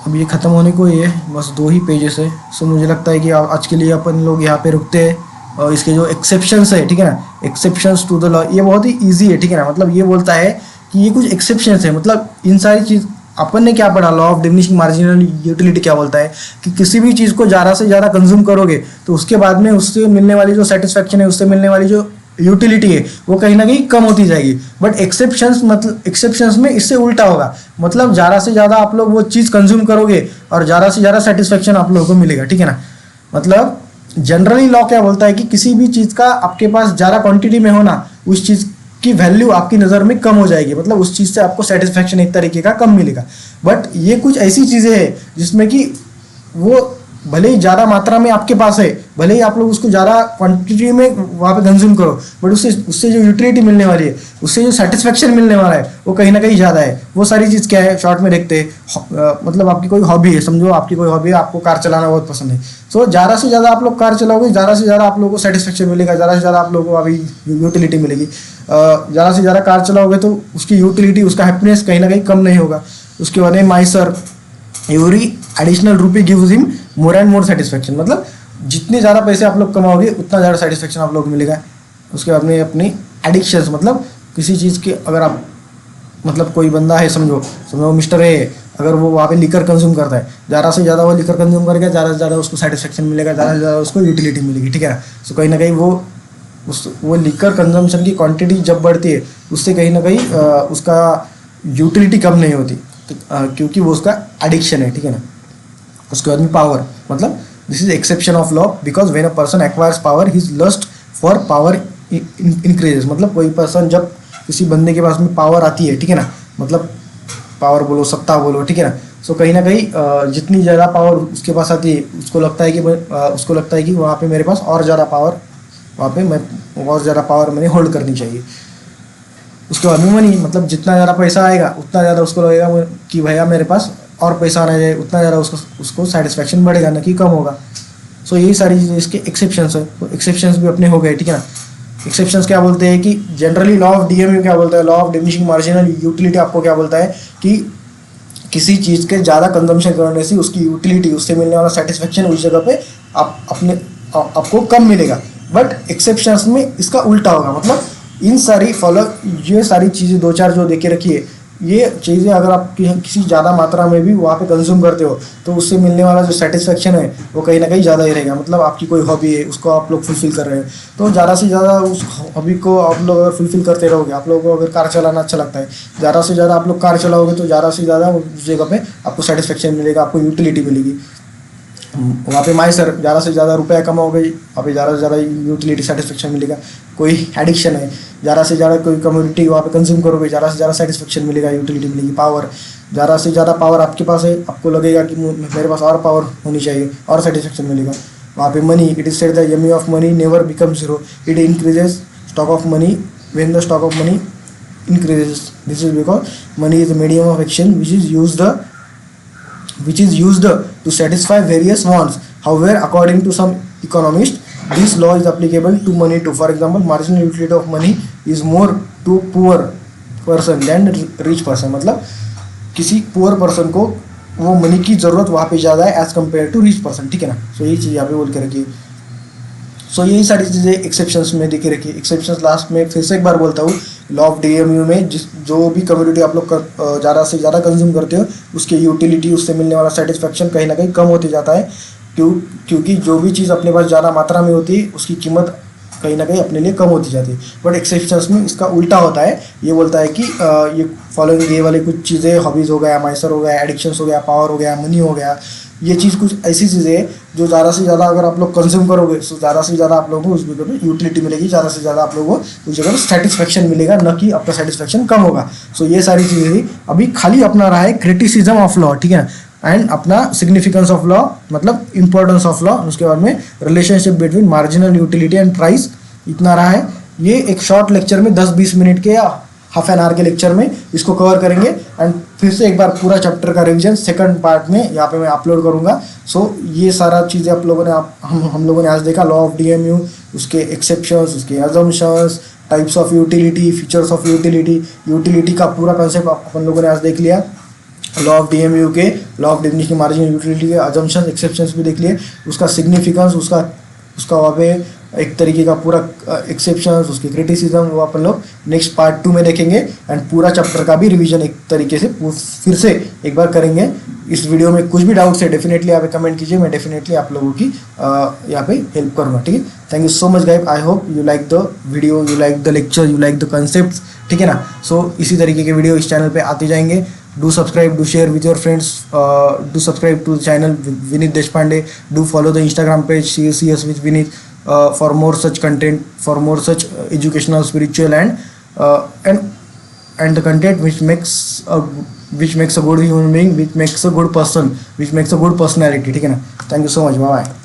अब ये ख़त्म होने को ही है, बस 2 ही पेजेस है। सो मुझे लगता है कि आज के लिए अपन लोग यहाँ पे रुकते हैं। और इसके जो एक्सेप्शंस है, ठीक है ना, एक्सेप्शंस टू द लॉ, ये बहुत ही ईजी है, ठीक है ना। मतलब ये बोलता है कि ये कुछ एक्सेप्शंस है, मतलब इन सारी चीज़ अपन ने क्या पढ़ा, law of diminishing marginal utility क्या बोलता है कि किसी भी चीज़ को ज़्यादा से ज़्यादा कंज्यूम करोगे तो उसके बाद में उससे मिलने वाली जो सेटिस्फैक्शन है, उससे मिलने वाली जो यूटिलिटी है वो कहीं ना कहीं कम होती जाएगी। बट एक्सेप्शंस में इससे उल्टा होगा, मतलब ज़्यादा से ज़्यादा आप लोग वो चीज़ कंज्यूम करोगे और ज़्यादा से ज़्यादा सेटिस्फैक्शन आप लोगों को मिलेगा, ठीक है ना। मतलब जनरली लॉ क्या बोलता है कि किसी भी चीज़ का आपके पास ज़्यादा क्वांटिटी में होना, उस चीज़ की वैल्यू आपकी नज़र में कम हो जाएगी, मतलब उस चीज़ से आपको सेटिस्फैक्शन एक तरीके का कम मिलेगा। बट ये कुछ ऐसी चीज़ें हैं जिसमें कि वो भले ही ज़्यादा मात्रा में आपके पास है, भले ही आप लोग उसको ज़्यादा क्वांटिटी में वहाँ पे कंज्यूम करो, बट उससे उससे जो यूटिलिटी मिलने वाली है, उससे जो सेटिस्फैक्शन मिलने वाला है वो कहीं ना कहीं ज़्यादा है। वो सारी चीज़ क्या है, शॉर्ट में देखते हैं। मतलब आपकी कोई हॉबी है, समझो आपकी कोई हॉबी है, आपको कार चलाना बहुत पसंद है। सो ज़्यादा से ज़्यादा आप लोग कार चलाओगे, ज़्यादा से ज़्यादा आप लोगों को सेटिस्फैक्शन मिलेगा, ज़्यादा से ज़्यादा आप लोगों को अभी यूटिलिटी मिलेगी। ज़्यादा से ज़्यादा कार चलाओगे तो उसकी यूटिलिटी, उसका हैप्पीनेस कहीं ना कहीं कम नहीं होगा। उसके बाद में my sir every additional rupee gives him more and more satisfaction, मतलब जितने ज़्यादा पैसे आप लोग कमाओगे उतना ज़्यादा सेटिस्फैक्शन आप लोग को मिलेगा। उसके बाद में अपनी एडिक्शंस, मतलब किसी चीज़ के अगर आप, मतलब कोई बंदा है, समझो मिस्टर है, अगर वो वहाँ पे लिकर कंज्यूम करता है, ज़्यादा से ज़्यादा वो लिकर कंज्यूम करेगा, ज़्यादा से ज़्यादा उसको सेटिस्फैक्शन मिलेगा, ज़्यादा से ज़्यादा उसको यूटिलिटी मिलेगी, ठीक है ना। सो कहीं ना कहीं वो लिकर कंजम्पशन की क्वांटिटी जब बढ़ती है उससे कहीं ना कहीं उसका यूटिलिटी कम नहीं होती, क्योंकि वो उसका एडिक्शन है, ठीक है ना। उसके बाद में पावर, मतलब this is exception of law because when a person acquires power his lust for power increases, मतलब कोई पर्सन जब किसी बंदे के पास में पावर आती है, ठीक है ना, मतलब पावर बोलो, सत्ता बोलो, ठीक है ना। सो कहीं ना कहीं जितनी ज़्यादा पावर उसके पास आती है उसको लगता है कि वहाँ पे मेरे पास और ज़्यादा पावर, वहाँ पे मैं और ज़्यादा पावर मैंने होल्ड करनी चाहिए। उसके बाद में मनी, मतलब जितना ज़्यादा पैसा आएगा उतना ज़्यादा उसको लगेगा कि भैया मेरे पास और पैसा आना चाहिए, उतना ज़्यादा उसको सेटिस्फैक्शन बढ़ेगा, ना कि कम होगा। सो यही सारी चीज़ें इसके एक्सेप्शंस है। तो एक्सेप्शंस भी अपने हो गए, ठीक है ना। एक्सेप्शंस क्या बोलते हैं कि जनरली लॉ ऑफ डीएमयू क्या बोलता है, law of diminishing marginal utility आपको क्या बोलता है कि किसी चीज़ के ज़्यादा कंजम्पशन करने से उसकी यूटिलिटी, उससे मिलने वाला सेटिस्फैक्शन उस जगह पे आपको कम मिलेगा। बट एक्सेप्शंस में इसका उल्टा होगा, मतलब ये सारी चीज़ें दो चार जो देखे रखी है, ये चीज़ें अगर आप किसी ज़्यादा मात्रा में भी वहाँ पे कंज्यूम करते हो तो उससे मिलने वाला जो सेटिस्फैक्शन है वो कहीं ना कहीं ज़्यादा ही रहेगा। मतलब आपकी कोई हॉबी है, उसको आप लोग फुलफिल कर रहे हो, तो ज़्यादा से ज़्यादा उस हॉबी को आप लोग अगर फुलफिल करते रहोगे, आप लोगों को अगर कार चलाना अच्छा लगता है, ज़्यादा से ज़्यादा आप लोग कार चलाओगे तो ज़्यादा से ज़्यादा उस जगह पर आपको सेटिस्फैक्शन मिलेगा, आपको यूटिलिटी मिलेगी। वहाँ पे माई सर ज़्यादा से ज़्यादा रुपया कमाओगे, वहाँ पे ज़्यादा से ज़्यादा यूटिलिटी सेटिस्फैक्शन मिलेगा। कोई एडिक्शन है, ज़्यादा से ज़्यादा कोई कम्युनिटी वहाँ पे कंज्यूम करोगे, ज़्यादा से ज़्यादा सेटिस्फैक्शन मिलेगा, यूटिलिटी मिलेगी। पावर, ज़्यादा से ज़्यादा पावर आपके पास है, आपको लगेगा कि मेरे पास और पावर होनी चाहिए, और सेटिस्फैक्शन मिलेगा। वहाँ पे money, it is said the yummy of money never become zero, it increases stock of money when the stock of money increases. This is because money is a medium of action which is used to satisfy various wants. However, according to some economists, this law is applicable to money too. For example, marginal utility of money is more to poor person than rich person. मतलब किसी poor person को वो money की ज़रूरत वहाँ पे ज़्यादा है as compare to rich person, ठीक है ना। सो यही चीज़ यहाँ पे बोल के रखिए। सो यही सारी चीज़ें एक्सेप्शंस में देखे रखिए। एक्सेप्शंस लास्ट में फिर से एक बार बोलता हूँ, लॉ ऑफ डीएमयू में जो भी कम्युनिटी आप लोग ज़्यादा से ज़्यादा कंज्यूम करते हो उसकी यूटिलिटी, उससे मिलने वाला सेटिस्फैक्शन कहीं ना कहीं कम होते जाता है, क्योंकि जो भी चीज़ अपने पास ज़्यादा मात्रा में होती है उसकी कीमत कहीं ना कहीं अपने लिए कम होती जाती है। बट एक्सेप्शंस में इसका उल्टा होता है, ये बोलता है कि ये फॉलोइंग ये वाली कुछ चीज़ें, हॉबीज़ हो गया, माइसर हो गया, एडिक्शंस हो गया, पावर हो गया, मनी हो गया, ये चीज़ कुछ ऐसी चीज़ें हैं जो ज़्यादा से ज़्यादा अगर आप लोग कंज्यूम करोगे तो ज़्यादा से ज़्यादा आप लोगों को उस जगह पर यूटिलिटी मिलेगी, ज़्यादा से ज़्यादा आप लोगों को उस जगह पर सेटिस्फैक्शन मिलेगा, न कि आपका सेटिस्फैक्शन कम होगा। सो ये सारी चीज़ें अभी खाली अपना रहा है क्रिटिसिज्म ऑफ लॉ, ठीक है, एंड अपना सिग्निफिकेंस ऑफ लॉ, मतलब इंपॉर्टेंस ऑफ लॉ। उसके बाद में relationship between marginal utility and price, इतना रहा है। ये एक शॉर्ट लेक्चर में 10-20 मिनट के या हाफ एन आवर के लेक्चर में इसको कवर करेंगे, एंड फिर से एक बार पूरा चैप्टर का रिवीजन सेकंड पार्ट में यहाँ पे मैं अपलोड करूँगा। सो ये सारा चीज़ें आप लोगों ने हम लोगों ने आज देखा, लॉ ऑफ डीएमयू, उसके एक्सेप्शंस, उसके assumptions, types of utility, features of utility का पूरा कंसेप्ट अपन लोगों ने आज देख लिया। लॉ ऑफ डीएमयू के, law of diminishing marginal utility के अजम्पशंस, एक्सेप्शंस भी देख लिए, उसका सिग्निफिकेंस, उसका वहाँ पे एक तरीके का पूरा एक्सेप्शंस, उसकी क्रिटिसिज्म, वो अपन लोग नेक्स्ट पार्ट 2 में देखेंगे। एंड पूरा चैप्टर का भी रिवीजन एक तरीके से फिर से एक बार करेंगे। इस वीडियो में कुछ भी डाउट्स है डेफिनेटली आप कमेंट कीजिए, मैं डेफिनेटली आप लोगों की यहाँ पे हेल्प करूँगा, ठीक है। Thank you so much guys, I hope you like the video, you like the lecture, you like the concept, ठीक है ना। सो इसी तरीके के वीडियो इस चैनल पे आते जाएंगे। Do subscribe, do share with your friends, do subscribe to the channel Vinit Deshpande, do follow the Instagram page CS with Vinit for more such content, for more such educational, spiritual and the content which makes a good human being, which makes a good person, which makes a good personality, ठीक है ना। Thank you so much, bye bye.